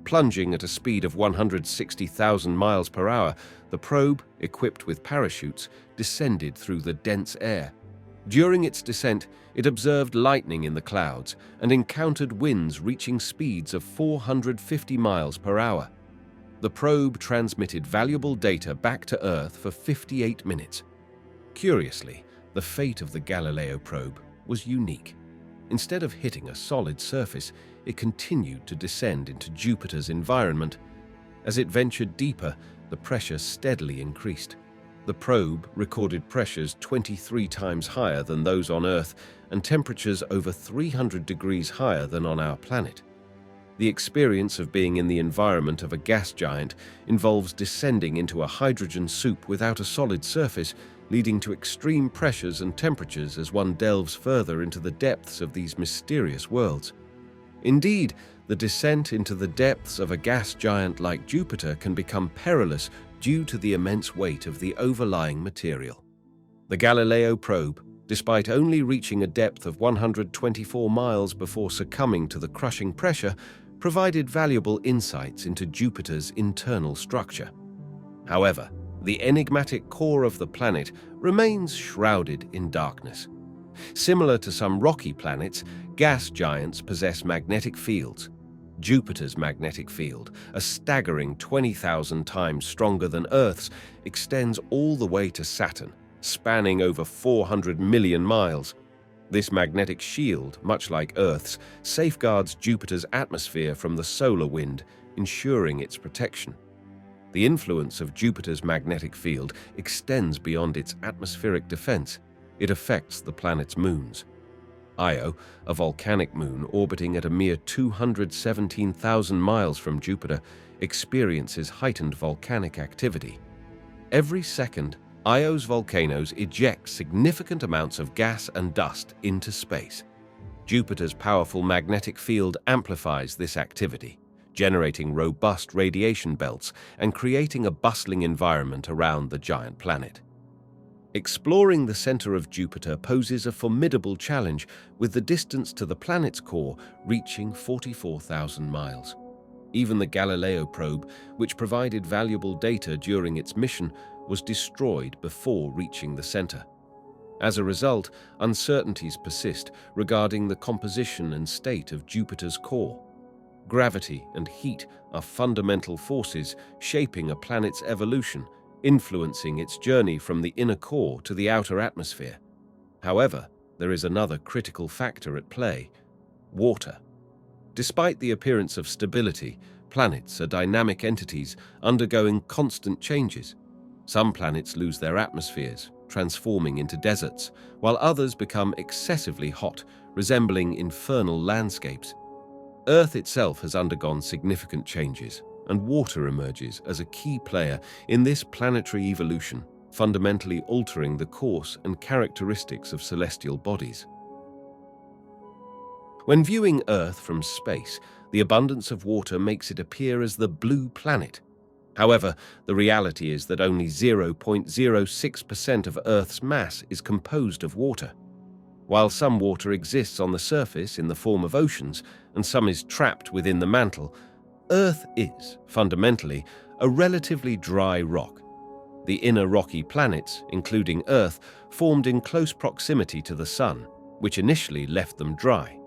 Plunging at a speed of 160,000 miles per hour, the probe, equipped with parachutes, descended through the dense air. During its descent, it observed lightning in the clouds and encountered winds reaching speeds of 450 miles per hour. The probe transmitted valuable data back to Earth for 58 minutes. Curiously, the fate of the Galileo probe was unique. Instead of hitting a solid surface, it continued to descend into Jupiter's environment. As it ventured deeper, the pressure steadily increased. The probe recorded pressures 23 times higher than those on Earth and temperatures over 300 degrees higher than on our planet. The experience of being in the environment of a gas giant involves descending into a hydrogen soup without a solid surface, leading to extreme pressures and temperatures as one delves further into the depths of these mysterious worlds. Indeed, the descent into the depths of a gas giant like Jupiter can become perilous due to the immense weight of the overlying material. The Galileo probe, despite only reaching a depth of 124 miles before succumbing to the crushing pressure, provided valuable insights into Jupiter's internal structure. However, the enigmatic core of the planet remains shrouded in darkness. Similar to some rocky planets, gas giants possess magnetic fields. Jupiter's magnetic field, a staggering 20,000 times stronger than Earth's, extends all the way to Saturn, spanning over 400 million miles. This magnetic shield, much like Earth's, safeguards Jupiter's atmosphere from the solar wind, ensuring its protection. The influence of Jupiter's magnetic field extends beyond its atmospheric defense. It affects the planet's moons. Io, a volcanic moon orbiting at a mere 217,000 miles from Jupiter, experiences heightened volcanic activity. Every second, Io's volcanoes eject significant amounts of gas and dust into space. Jupiter's powerful magnetic field amplifies this activity, generating robust radiation belts and creating a bustling environment around the giant planet. Exploring the center of Jupiter poses a formidable challenge, with the distance to the planet's core reaching 44,000 miles. Even the Galileo probe, which provided valuable data during its mission, was destroyed before reaching the center. As a result, uncertainties persist regarding the composition and state of Jupiter's core. Gravity and heat are fundamental forces shaping a planet's evolution, influencing its journey from the inner core to the outer atmosphere. However, there is another critical factor at play: water. Despite the appearance of stability, planets are dynamic entities undergoing constant changes. Some planets lose their atmospheres, transforming into deserts, while others become excessively hot, resembling infernal landscapes. Earth itself has undergone significant changes, and water emerges as a key player in this planetary evolution, fundamentally altering the course and characteristics of celestial bodies. When viewing Earth from space, the abundance of water makes it appear as the blue planet. However, the reality is that only 0.06% of Earth's mass is composed of water. While some water exists on the surface in the form of oceans and some is trapped within the mantle, Earth is, fundamentally, a relatively dry rock. The inner rocky planets, including Earth, formed in close proximity to the Sun, which initially left them dry.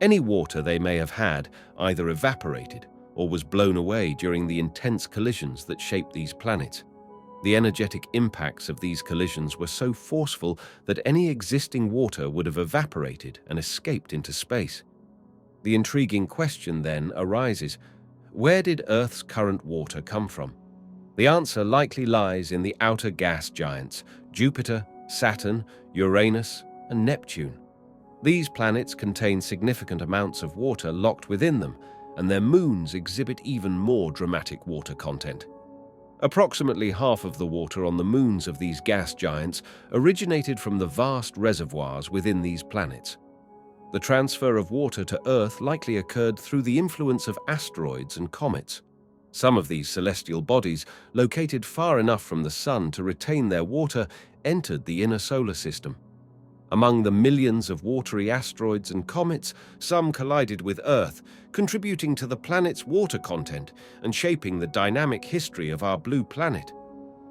Any water they may have had either evaporated or was blown away during the intense collisions that shaped these planets. The energetic impacts of these collisions were so forceful that any existing water would have evaporated and escaped into space. The intriguing question then arises: where did Earth's current water come from? The answer likely lies in the outer gas giants, Jupiter, Saturn, Uranus, and Neptune. These planets contain significant amounts of water locked within them, and their moons exhibit even more dramatic water content. Approximately half of the water on the moons of these gas giants originated from the vast reservoirs within these planets. The transfer of water to Earth likely occurred through the influence of asteroids and comets. Some of these celestial bodies, located far enough from the Sun to retain their water, entered the inner solar system. Among the millions of watery asteroids and comets, some collided with Earth, contributing to the planet's water content and shaping the dynamic history of our blue planet.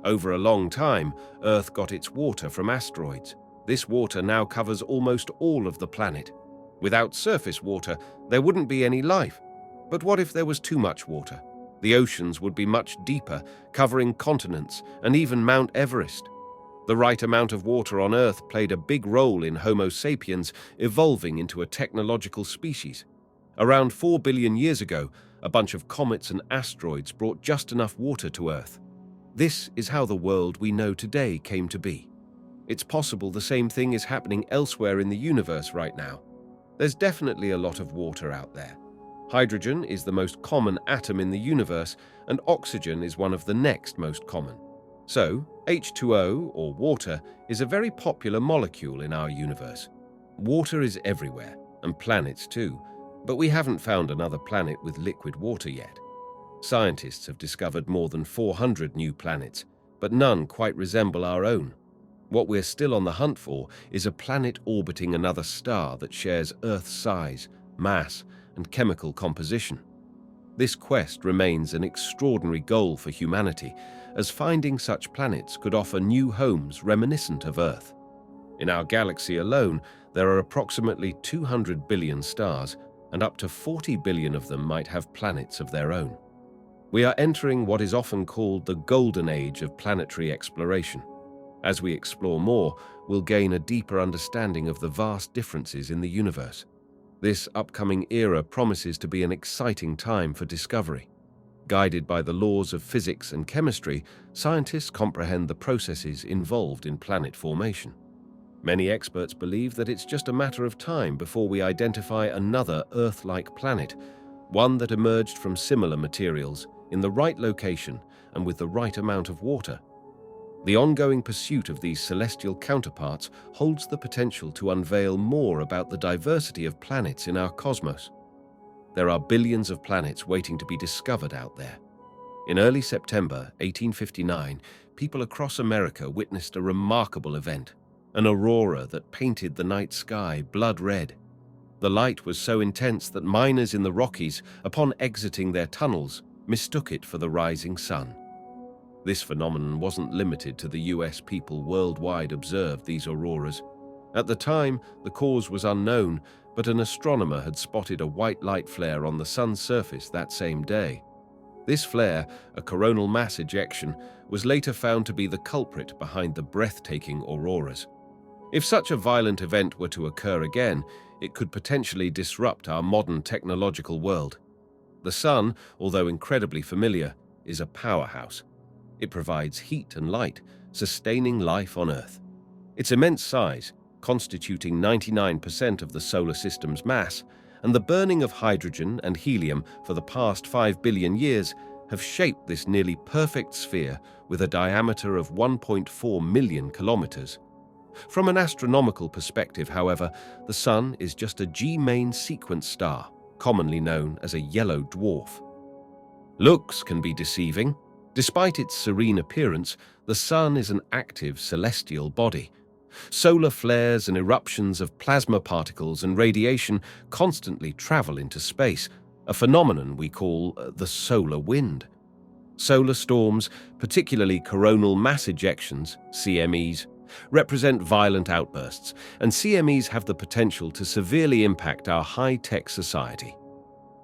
Over a long time, Earth got its water from asteroids. This water now covers almost all of the planet. Without surface water, there wouldn't be any life. But what if there was too much water? The oceans would be much deeper, covering continents and even Mount Everest. The right amount of water on Earth played a big role in Homo sapiens evolving into a technological species. Around 4 billion years ago, a bunch of comets and asteroids brought just enough water to Earth. This is how the world we know today came to be. It's possible the same thing is happening elsewhere in the universe right now. There's definitely a lot of water out there. Hydrogen is the most common atom in the universe, and oxygen is one of the next most common. So, H2O, or water, is a very popular molecule in our universe. Water is everywhere, and planets too, but we haven't found another planet with liquid water yet. Scientists have discovered more than 400 new planets, but none quite resemble our own. What we're still on the hunt for is a planet orbiting another star that shares Earth's size, mass, and chemical composition. This quest remains an extraordinary goal for humanity, as finding such planets could offer new homes reminiscent of Earth. In our galaxy alone, there are approximately 200 billion stars, and up to 40 billion of them might have planets of their own. We are entering what is often called the golden age of planetary exploration. As we explore more, we'll gain a deeper understanding of the vast differences in the universe. This upcoming era promises to be an exciting time for discovery. Guided by the laws of physics and chemistry, scientists comprehend the processes involved in planet formation. Many experts believe that it's just a matter of time before we identify another Earth-like planet, one that emerged from similar materials, in the right location and with the right amount of water. The ongoing pursuit of these celestial counterparts holds the potential to unveil more about the diversity of planets in our cosmos. There are billions of planets waiting to be discovered out there. In early September 1859, people across America witnessed a remarkable event, an aurora that painted the night sky blood red. The light was so intense that miners in the Rockies, upon exiting their tunnels, mistook it for the rising sun. This phenomenon wasn't limited to the US. People worldwide observed these auroras. At the time, the cause was unknown, but an astronomer had spotted a white light flare on the sun's surface that same day. This flare, a coronal mass ejection, was later found to be the culprit behind the breathtaking auroras. If such a violent event were to occur again, it could potentially disrupt our modern technological world. The sun, although incredibly familiar, is a powerhouse. It provides heat and light, sustaining life on Earth. Its immense size, constituting 99% of the solar system's mass, and the burning of hydrogen and helium for the past 5 billion years have shaped this nearly perfect sphere with a diameter of 1.4 million kilometers. From an astronomical perspective, however, the Sun is just a G-main sequence star, commonly known as a yellow dwarf. Looks can be deceiving. Despite its serene appearance, the Sun is an active celestial body. Solar flares and eruptions of plasma particles and radiation constantly travel into space, a phenomenon we call the solar wind. Solar storms, particularly coronal mass ejections, CMEs, represent violent outbursts, and CMEs have the potential to severely impact our high-tech society.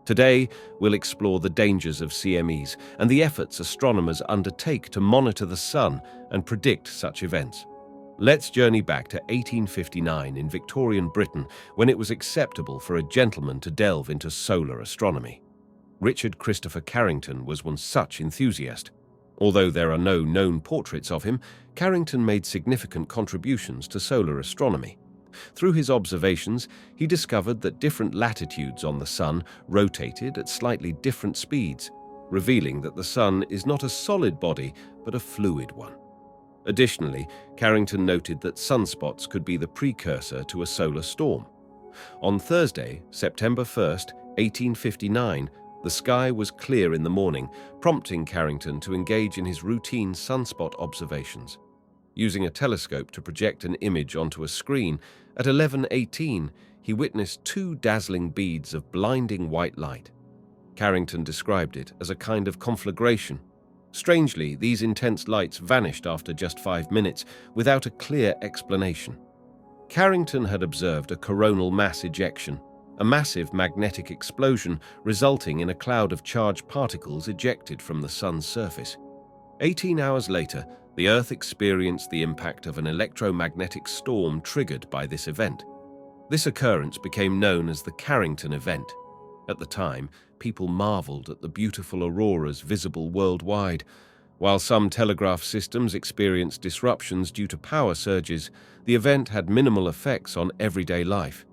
Today, we'll explore the dangers of CMEs and the efforts astronomers undertake to monitor the Sun and predict such events. Let's journey back to 1859 in Victorian Britain, when it was acceptable for a gentleman to delve into solar astronomy. Richard Christopher Carrington was one such enthusiast. Although there are no known portraits of him, Carrington made significant contributions to solar astronomy. Through his observations, he discovered that different latitudes on the Sun rotated at slightly different speeds, revealing that the Sun is not a solid body but a fluid one. Additionally, Carrington noted that sunspots could be the precursor to a solar storm. On Thursday, September 1st, 1859, the sky was clear in the morning, prompting Carrington to engage in his routine sunspot observations. Using a telescope to project an image onto a screen, at 11:18, he witnessed 2 dazzling beads of blinding white light. Carrington described it as a kind of conflagration. Strangely, these intense lights vanished after just 5 minutes, without a clear explanation. Carrington had observed a coronal mass ejection, a massive magnetic explosion resulting in a cloud of charged particles ejected from the Sun's surface. 18 hours later, the Earth experienced the impact of an electromagnetic storm triggered by this event. This occurrence became known as the Carrington event. At the time, people marveled at the beautiful auroras visible worldwide. While some telegraph systems experienced disruptions due to power surges, the event had minimal effects on everyday life.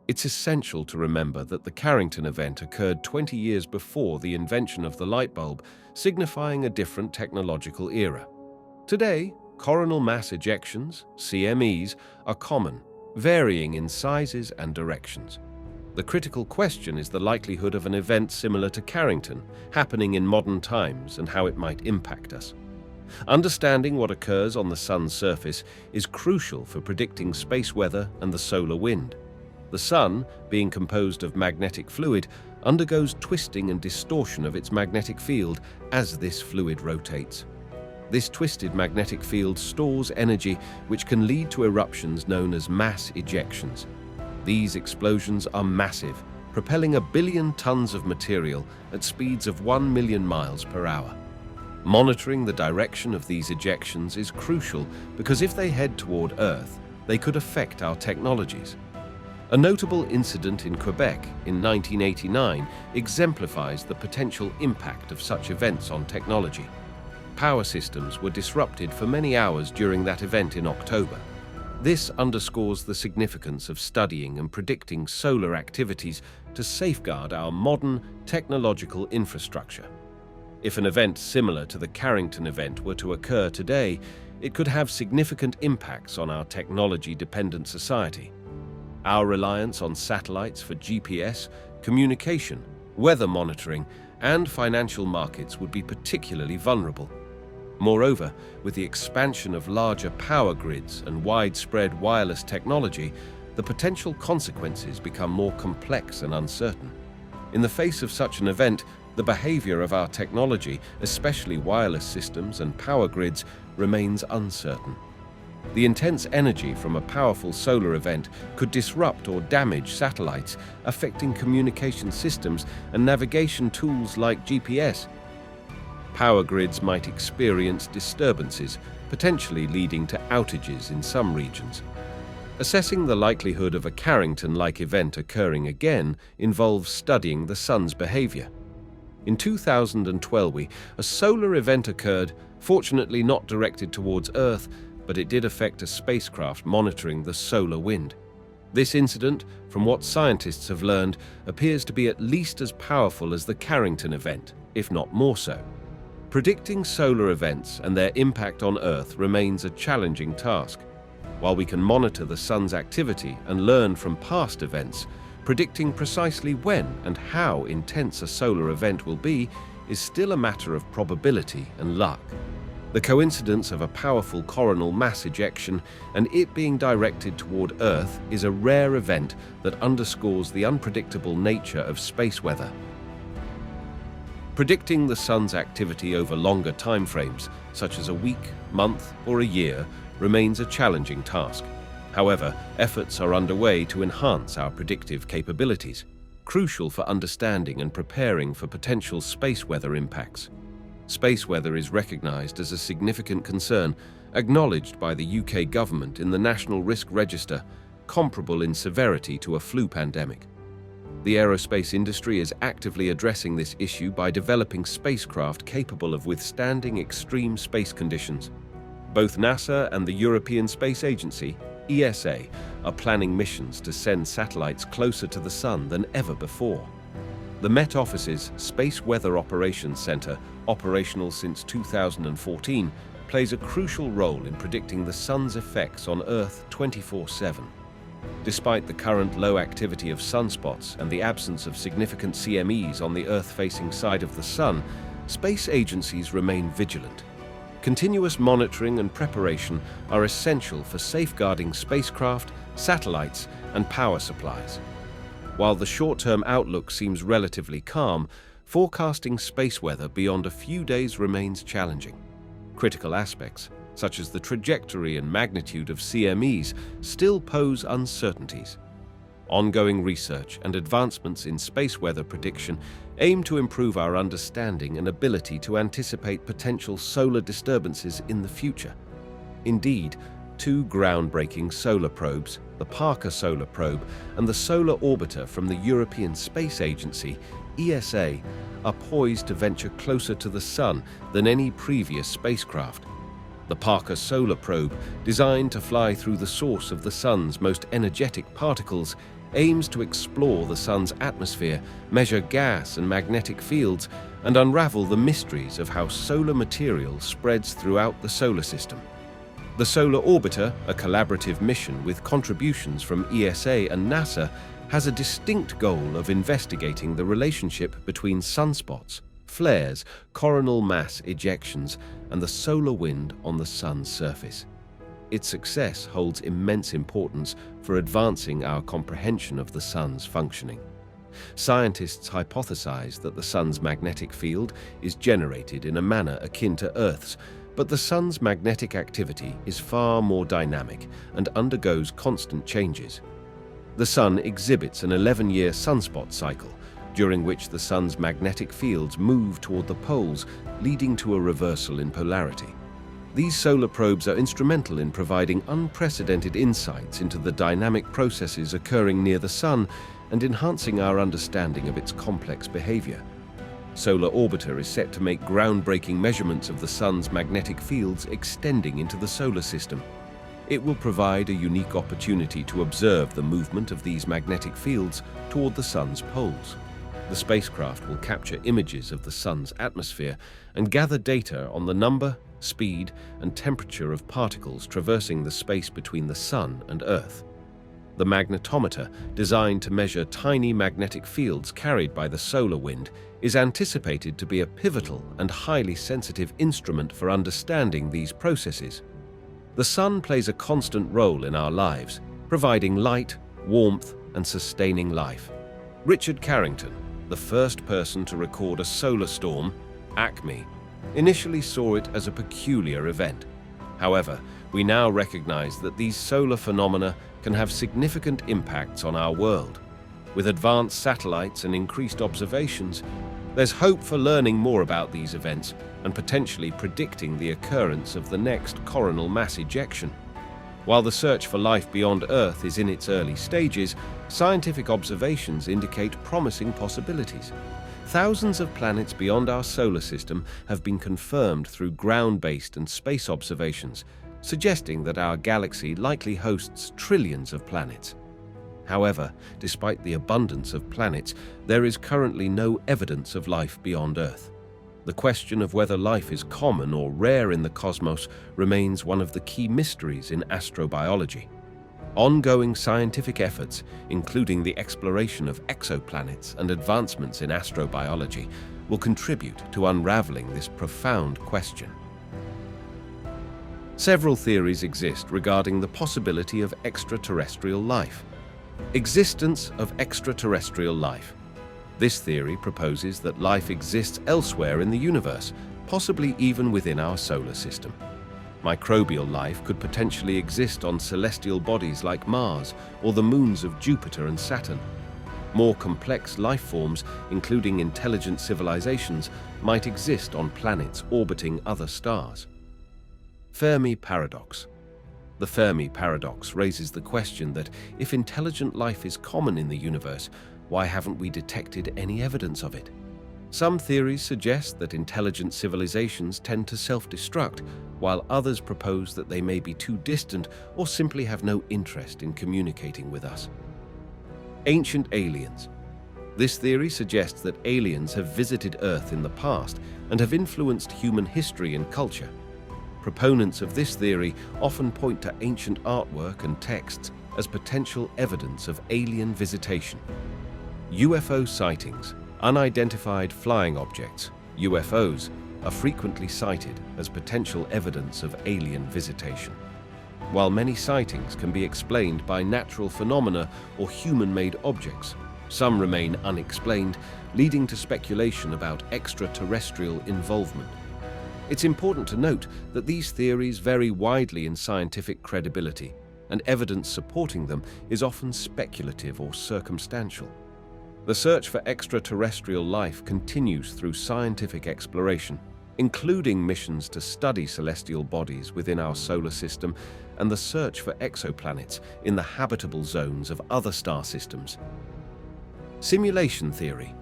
It's essential to remember that the Carrington event occurred 20 years before the invention of the light bulb, signifying a different technological era. Today, coronal mass ejections, CMEs, are common, varying in sizes and directions. The critical question is the likelihood of an event similar to Carrington happening in modern times and how it might impact us. Understanding what occurs on the Sun's surface is crucial for predicting space weather and the solar wind. The Sun, being composed of magnetic fluid, undergoes twisting and distortion of its magnetic field as this fluid rotates. This twisted magnetic field stores energy, which can lead to eruptions known as mass ejections. These explosions are massive, propelling 1 billion tons of material at speeds of 1 million miles per hour. Monitoring the direction of these ejections is crucial because if they head toward Earth, they could affect our technologies. A notable incident in Quebec in 1989 exemplifies the potential impact of such events on technology. Power systems were disrupted for many hours during that event in October. This underscores the significance of studying and predicting solar activities to safeguard our modern technological infrastructure. If an event similar to the Carrington event were to occur today, it could have significant impacts on our technology-dependent society. Our reliance on satellites for GPS, communication, weather monitoring, and financial markets would be particularly vulnerable. Moreover, with the expansion of larger power grids and widespread wireless technology, the potential consequences become more complex and uncertain. In the face of such an event, the behavior of our technology, especially wireless systems and power grids, remains uncertain. The intense energy from a powerful solar event could disrupt or damage satellites, affecting communication systems and navigation tools like GPS. Power grids might experience disturbances, potentially leading to outages in some regions. Assessing the likelihood of a Carrington-like event occurring again involves studying the sun's behavior. In 2012, a solar event occurred, fortunately not directed towards Earth, but it did affect a spacecraft monitoring the solar wind. This incident, from what scientists have learned, appears to be at least as powerful as the Carrington event, if not more so. Predicting solar events and their impact on Earth remains a challenging task. While we can monitor the sun's activity and learn from past events, predicting precisely when and how intense a solar event will be is still a matter of probability and luck. The coincidence of a powerful coronal mass ejection and it being directed toward Earth is a rare event that underscores the unpredictable nature of space weather. Predicting the sun's activity over longer timeframes, such as a week, month, or a year, remains a challenging task. However, efforts are underway to enhance our predictive capabilities, crucial for understanding and preparing for potential space weather impacts. Space weather is recognized as a significant concern, acknowledged by the UK government in the National Risk Register, comparable in severity to a flu pandemic. The aerospace industry is actively addressing this issue by developing spacecraft capable of withstanding extreme space conditions. Both NASA and the European Space Agency, ESA, are planning missions to send satellites closer to the Sun than ever before. The Met Office's Space Weather Operations Center, operational since 2014, plays a crucial role in predicting the Sun's effects on Earth 24/7. Despite the current low activity of sunspots and the absence of significant CMEs on the Earth-facing side of the Sun, space agencies remain vigilant. Continuous monitoring and preparation are essential for safeguarding spacecraft, satellites, and power supplies. While the short-term outlook seems relatively calm, forecasting space weather beyond a few days remains challenging. Critical aspects, such as the trajectory and magnitude of CMEs, still pose uncertainties. Ongoing research and advancements in space weather prediction aim to improve our understanding and ability to anticipate potential solar disturbances in the future. Indeed, two groundbreaking solar probes, the Parker Solar Probe and the Solar Orbiter from the European Space Agency, ESA, are poised to venture closer to the Sun than any previous spacecraft. The Parker Solar Probe, designed to fly through the source of the Sun's most energetic particles, aims to explore the Sun's atmosphere, measure gas and magnetic fields, and unravel the mysteries of how solar material spreads throughout the solar system. The Solar Orbiter, a collaborative mission with contributions from ESA and NASA, has a distinct goal of investigating the relationship between sunspots, flares, coronal mass ejections, and the solar wind on the Sun's surface. Its success holds immense importance for advancing our comprehension of the Sun's functioning. Scientists hypothesize that the Sun's magnetic field is generated in a manner akin to Earth's, but the Sun's magnetic activity is far more dynamic and undergoes constant changes. The Sun exhibits an 11-year sunspot cycle, during which the Sun's magnetic fields move toward the poles, leading to a reversal in polarity. These solar probes are instrumental in providing unprecedented insights into the dynamic processes occurring near the Sun and enhancing our understanding of its complex behavior. Solar Orbiter is set to make groundbreaking measurements of the Sun's magnetic fields extending into the solar system. It will provide a unique opportunity to observe the movement of these magnetic fields toward the Sun's poles. The spacecraft will capture images of the Sun's atmosphere and gather data on the number, speed, and temperature of particles traversing the space between the Sun and Earth. The magnetometer, designed to measure tiny magnetic fields carried by the solar wind, is anticipated to be a pivotal and highly sensitive instrument for understanding these processes. The Sun plays a constant role in our lives, providing light, warmth, and sustaining life. Richard Carrington, the first person to record a solar storm, ACME, initially saw it as a peculiar event. However, We now recognize that these solar phenomena can have significant impacts on our world. With advanced satellites and increased observations, there's hope for learning more about these events and potentially predicting the occurrence of the next coronal mass ejection. While the search for life beyond Earth is in its early stages, scientific observations indicate promising possibilities. Thousands of planets beyond our solar system have been confirmed through ground-based and space observations, suggesting that our galaxy likely hosts trillions of planets. However, despite the abundance of planets, there is currently no evidence of life beyond Earth. The question of whether life is common or rare in the cosmos remains one of the key mysteries in astrobiology. Ongoing scientific efforts, including the exploration of exoplanets and advancements in astrobiology, will contribute to unraveling this profound question. Several theories exist regarding the possibility of extraterrestrial life. Existence of extraterrestrial life. This theory proposes that life exists elsewhere in the universe, possibly even within our solar system. Microbial life could potentially exist on celestial bodies like Mars or the moons of Jupiter and Saturn. More complex life forms, including intelligent civilizations, might exist on planets orbiting other stars. Fermi paradox. The Fermi paradox raises the question that if intelligent life is common in the universe, why haven't we detected any evidence of it? Some theories suggest that intelligent civilizations tend to self-destruct, while others propose that they may be too distant or simply have no interest in communicating with us. Ancient aliens. This theory suggests that aliens have visited Earth in the past and have influenced human history and culture. Proponents of this theory often point to ancient artwork and texts as potential evidence of alien visitation. UFO sightings, unidentified flying objects, UFOs, are frequently cited as potential evidence of alien visitation. While many sightings can be explained by natural phenomena or human-made objects, some remain unexplained, leading to speculation about extraterrestrial involvement. It's important to note that these theories vary widely in scientific credibility, and evidence supporting them is often speculative or circumstantial. The search for extraterrestrial life continues through scientific exploration, including missions to study celestial bodies within our solar system and the search for exoplanets in the habitable zones of other star systems. Simulation theory.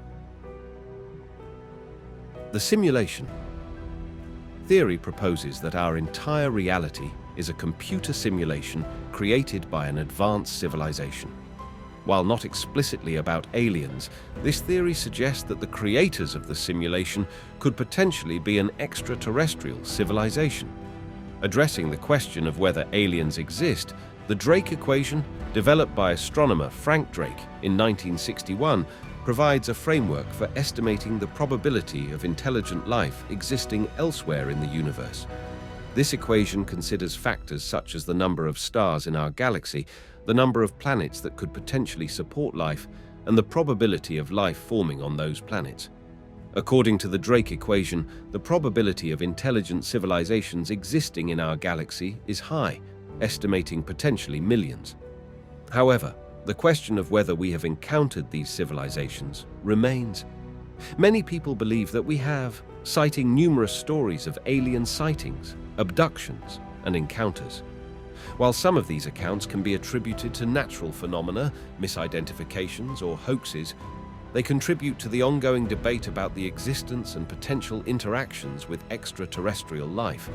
The simulation theory proposes that our entire reality is a computer simulation created by an advanced civilization. While not explicitly about aliens, this theory suggests that the creators of the simulation could potentially be an extraterrestrial civilization. Addressing the question of whether aliens exist, the Drake equation, developed by astronomer Frank Drake in 1961, provides a framework for estimating the probability of intelligent life existing elsewhere in the universe. This equation considers factors such as the number of stars in our galaxy, the number of planets that could potentially support life, and the probability of life forming on those planets. According to the Drake equation, the probability of intelligent civilizations existing in our galaxy is high, estimating potentially millions. However, the question of whether we have encountered these civilizations remains. Many people believe that we have, citing numerous stories of alien sightings, abductions, and encounters. While some of these accounts can be attributed to natural phenomena, misidentifications, or hoaxes, they contribute to the ongoing debate about the existence and potential interactions with extraterrestrial life.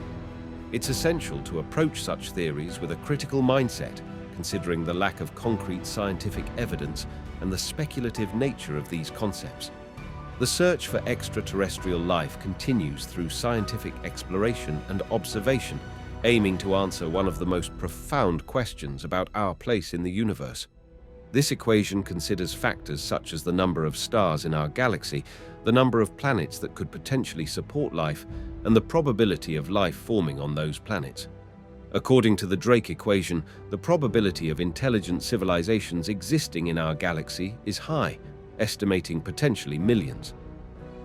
It's essential to approach such theories with a critical mindset, considering the lack of concrete scientific evidence and the speculative nature of these concepts. The search for extraterrestrial life continues through scientific exploration and observation, aiming to answer one of the most profound questions about our place in the universe. This equation considers factors such as the number of stars in our galaxy, the number of planets that could potentially support life, and the probability of life forming on those planets. According to the Drake equation, the probability of intelligent civilizations existing in our galaxy is high, estimating potentially millions.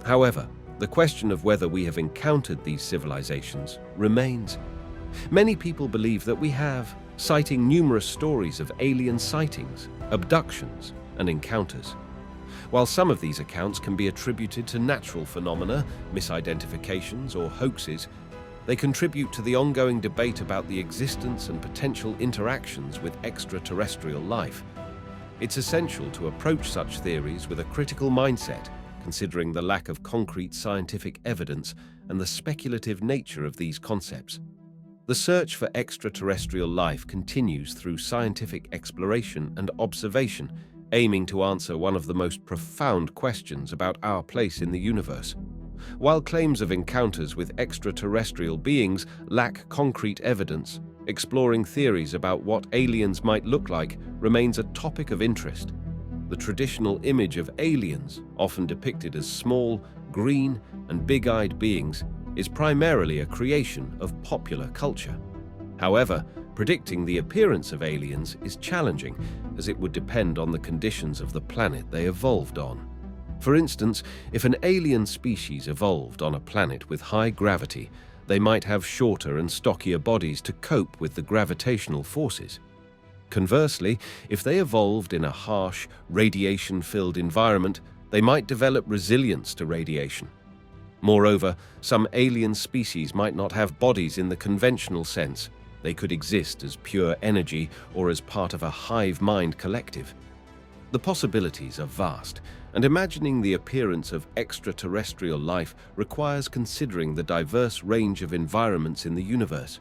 However, the question of whether we have encountered these civilizations remains. Many people believe that we have, citing numerous stories of alien sightings, abductions, and encounters. While some of these accounts can be attributed to natural phenomena, misidentifications, or hoaxes, they contribute to the ongoing debate about the existence and potential interactions with extraterrestrial life. It's essential to approach such theories with a critical mindset, considering the lack of concrete scientific evidence and the speculative nature of these concepts. The search for extraterrestrial life continues through scientific exploration and observation, aiming to answer one of the most profound questions about our place in the universe. While claims of encounters with extraterrestrial beings lack concrete evidence, exploring theories about what aliens might look like remains a topic of interest. The traditional image of aliens, often depicted as small, green, and big-eyed beings, is primarily a creation of popular culture. However, predicting the appearance of aliens is challenging, as it would depend on the conditions of the planet they evolved on. For instance, if an alien species evolved on a planet with high gravity, they might have shorter and stockier bodies to cope with the gravitational forces. Conversely, if they evolved in a harsh, radiation-filled environment, they might develop resilience to radiation. Moreover, some alien species might not have bodies in the conventional sense. They could exist as pure energy or as part of a hive mind collective. The possibilities are vast, and imagining the appearance of extraterrestrial life requires considering the diverse range of environments in the universe.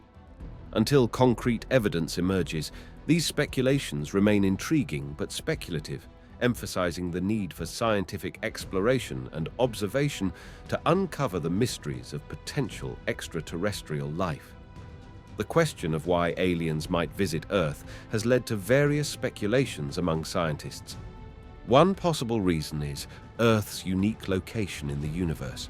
Until concrete evidence emerges, these speculations remain intriguing but speculative, emphasizing the need for scientific exploration and observation to uncover the mysteries of potential extraterrestrial life. The question of why aliens might visit Earth has led to various speculations among scientists. One possible reason is Earth's unique location in the universe.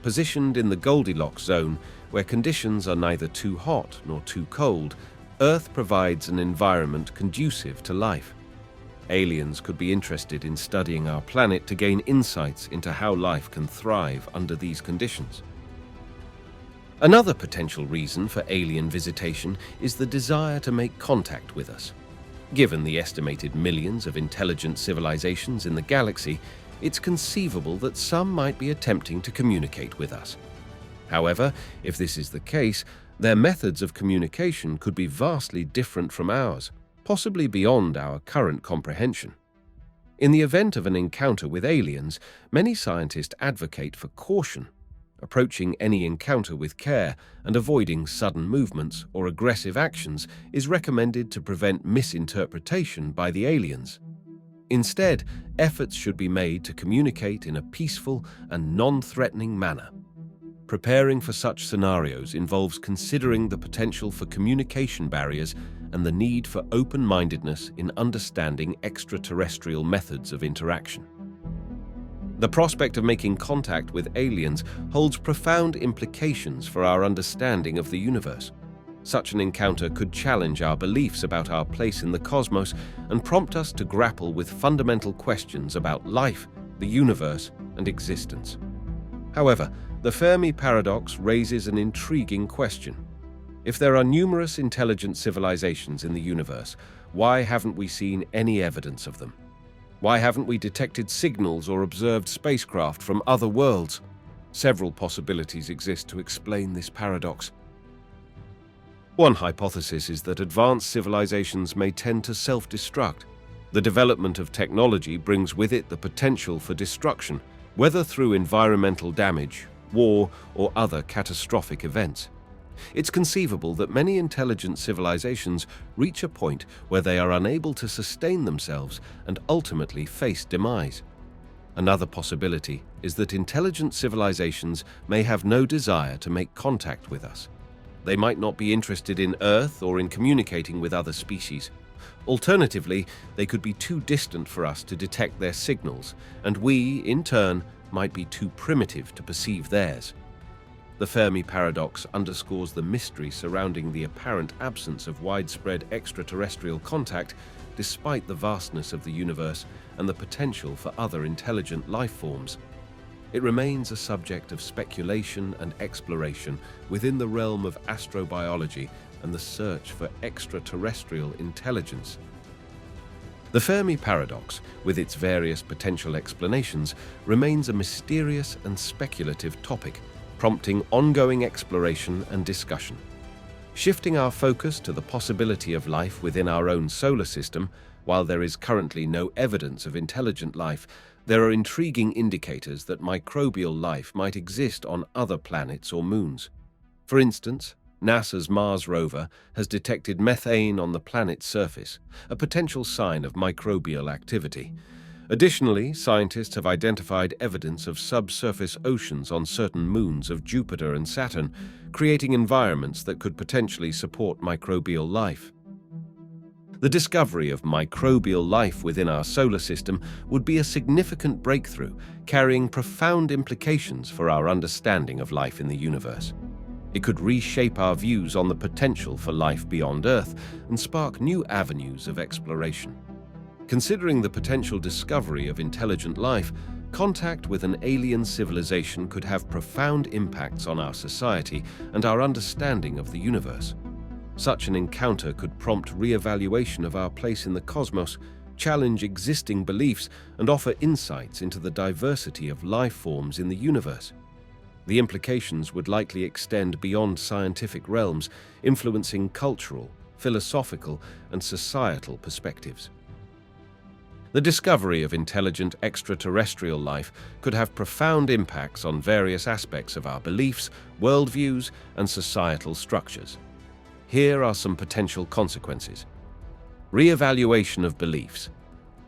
Positioned in the Goldilocks zone, where conditions are neither too hot nor too cold, Earth provides an environment conducive to life. Aliens could be interested in studying our planet to gain insights into how life can thrive under these conditions. Another potential reason for alien visitation is the desire to make contact with us. Given the estimated millions of intelligent civilizations in the galaxy, it's conceivable that some might be attempting to communicate with us. However, if this is the case, their methods of communication could be vastly different from ours, possibly beyond our current comprehension. In the event of an encounter with aliens, many scientists advocate for caution, approaching any encounter with care and avoiding sudden movements or aggressive actions is recommended to prevent misinterpretation by the aliens. Instead, efforts should be made to communicate in a peaceful and non-threatening manner. Preparing for such scenarios involves considering the potential for communication barriers and the need for open-mindedness in understanding extraterrestrial methods of interaction. The prospect of making contact with aliens holds profound implications for our understanding of the universe. Such an encounter could challenge our beliefs about our place in the cosmos and prompt us to grapple with fundamental questions about life, the universe, and existence. However, the Fermi paradox raises an intriguing question. If there are numerous intelligent civilizations in the universe, why haven't we seen any evidence of them? Why haven't we detected signals or observed spacecraft from other worlds? Several possibilities exist to explain this paradox. One hypothesis is that advanced civilizations may tend to self-destruct. The development of technology brings with it the potential for destruction, whether through environmental damage, war, or other catastrophic events. It's conceivable that many intelligent civilizations reach a point where they are unable to sustain themselves and ultimately face demise. Another possibility is that intelligent civilizations may have no desire to make contact with us. They might not be interested in Earth or in communicating with other species. Alternatively, they could be too distant for us to detect their signals, and we, in turn, might be too primitive to perceive theirs. The Fermi paradox underscores the mystery surrounding the apparent absence of widespread extraterrestrial contact, despite the vastness of the universe and the potential for other intelligent life forms. it remains a subject of speculation and exploration within the realm of astrobiology and the search for extraterrestrial intelligence. The Fermi paradox, with its various potential explanations, remains a mysterious and speculative topic, prompting ongoing exploration and discussion. Shifting our focus to the possibility of life within our own solar system, while there is currently no evidence of intelligent life, there are intriguing indicators that microbial life might exist on other planets or moons. For instance, NASA's Mars rover has detected methane on the planet's surface, a potential sign of microbial activity. Additionally, scientists have identified evidence of subsurface oceans on certain moons of Jupiter and Saturn, creating environments that could potentially support microbial life. The discovery of microbial life within our solar system would be a significant breakthrough, carrying profound implications for our understanding of life in the universe. It could reshape our views on the potential for life beyond Earth and spark new avenues of exploration. Considering the potential discovery of intelligent life, contact with an alien civilization could have profound impacts on our society and our understanding of the universe. Such an encounter could prompt re-evaluation of our place in the cosmos, challenge existing beliefs, and offer insights into the diversity of life forms in the universe. The implications would likely extend beyond scientific realms, influencing cultural, philosophical, and societal perspectives. The discovery of intelligent extraterrestrial life could have profound impacts on various aspects of our beliefs, worldviews, and societal structures. Here are some potential consequences. Re-evaluation of beliefs.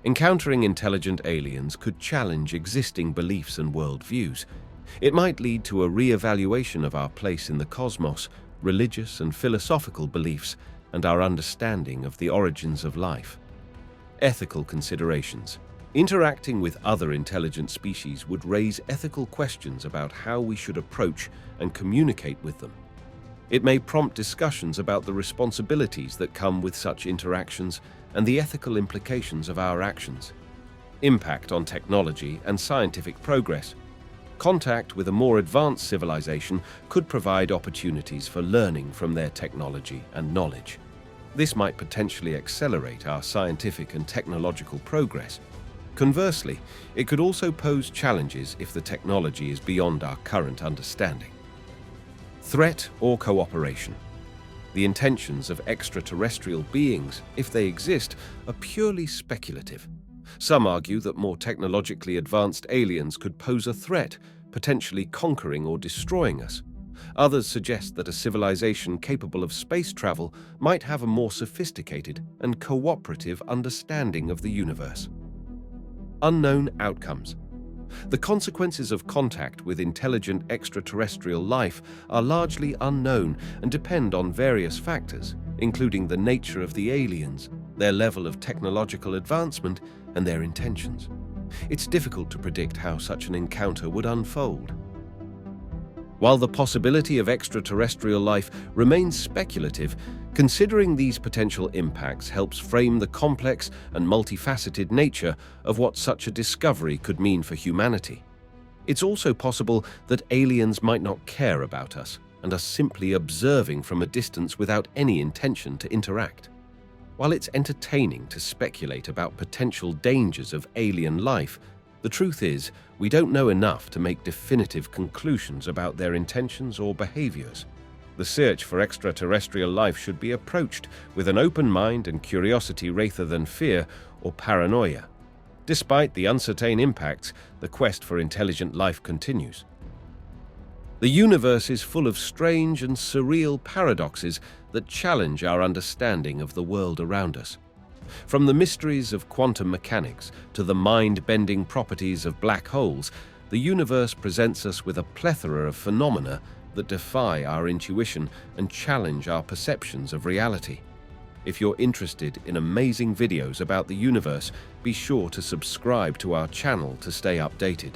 Encountering intelligent aliens could challenge existing beliefs and worldviews. It might lead to a re-evaluation of our place in the cosmos, religious and philosophical beliefs, and our understanding of the origins of life. Ethical considerations. Interacting with other intelligent species would raise ethical questions about how we should approach and communicate with them. It may prompt discussions about the responsibilities that come with such interactions and the ethical implications of our actions. Impact on technology and scientific progress. Contact with a more advanced civilization could provide opportunities for learning from their technology and knowledge. This might potentially accelerate our scientific and technological progress. Conversely, it could also pose challenges if the technology is beyond our current understanding. Threat or cooperation. The intentions of extraterrestrial beings, if they exist, are purely speculative. Some argue that more technologically advanced aliens could pose a threat, potentially conquering or destroying us. Others suggest that a civilization capable of space travel might have a more sophisticated and cooperative understanding of the universe. Unknown outcomes. The consequences of contact with intelligent extraterrestrial life are largely unknown and depend on various factors, including the nature of the aliens, their level of technological advancement, and their intentions. It's difficult to predict how such an encounter would unfold. While the possibility of extraterrestrial life remains speculative, considering these potential impacts helps frame the complex and multifaceted nature of what such a discovery could mean for humanity. It's also possible that aliens might not care about us and are simply observing from a distance without any intention to interact. While it's entertaining to speculate about potential dangers of alien life, the truth is, we don't know enough to make definitive conclusions about their intentions or behaviors. The search for extraterrestrial life should be approached with an open mind and curiosity rather than fear or paranoia. Despite the uncertain impacts, the quest for intelligent life continues. The universe is full of strange and surreal paradoxes that challenge our understanding of the world around us. From the mysteries of quantum mechanics to the mind-bending properties of black holes, the universe presents us with a plethora of phenomena that defy our intuition and challenge our perceptions of reality. If you're interested in amazing videos about the universe, be sure to subscribe to our channel to stay updated.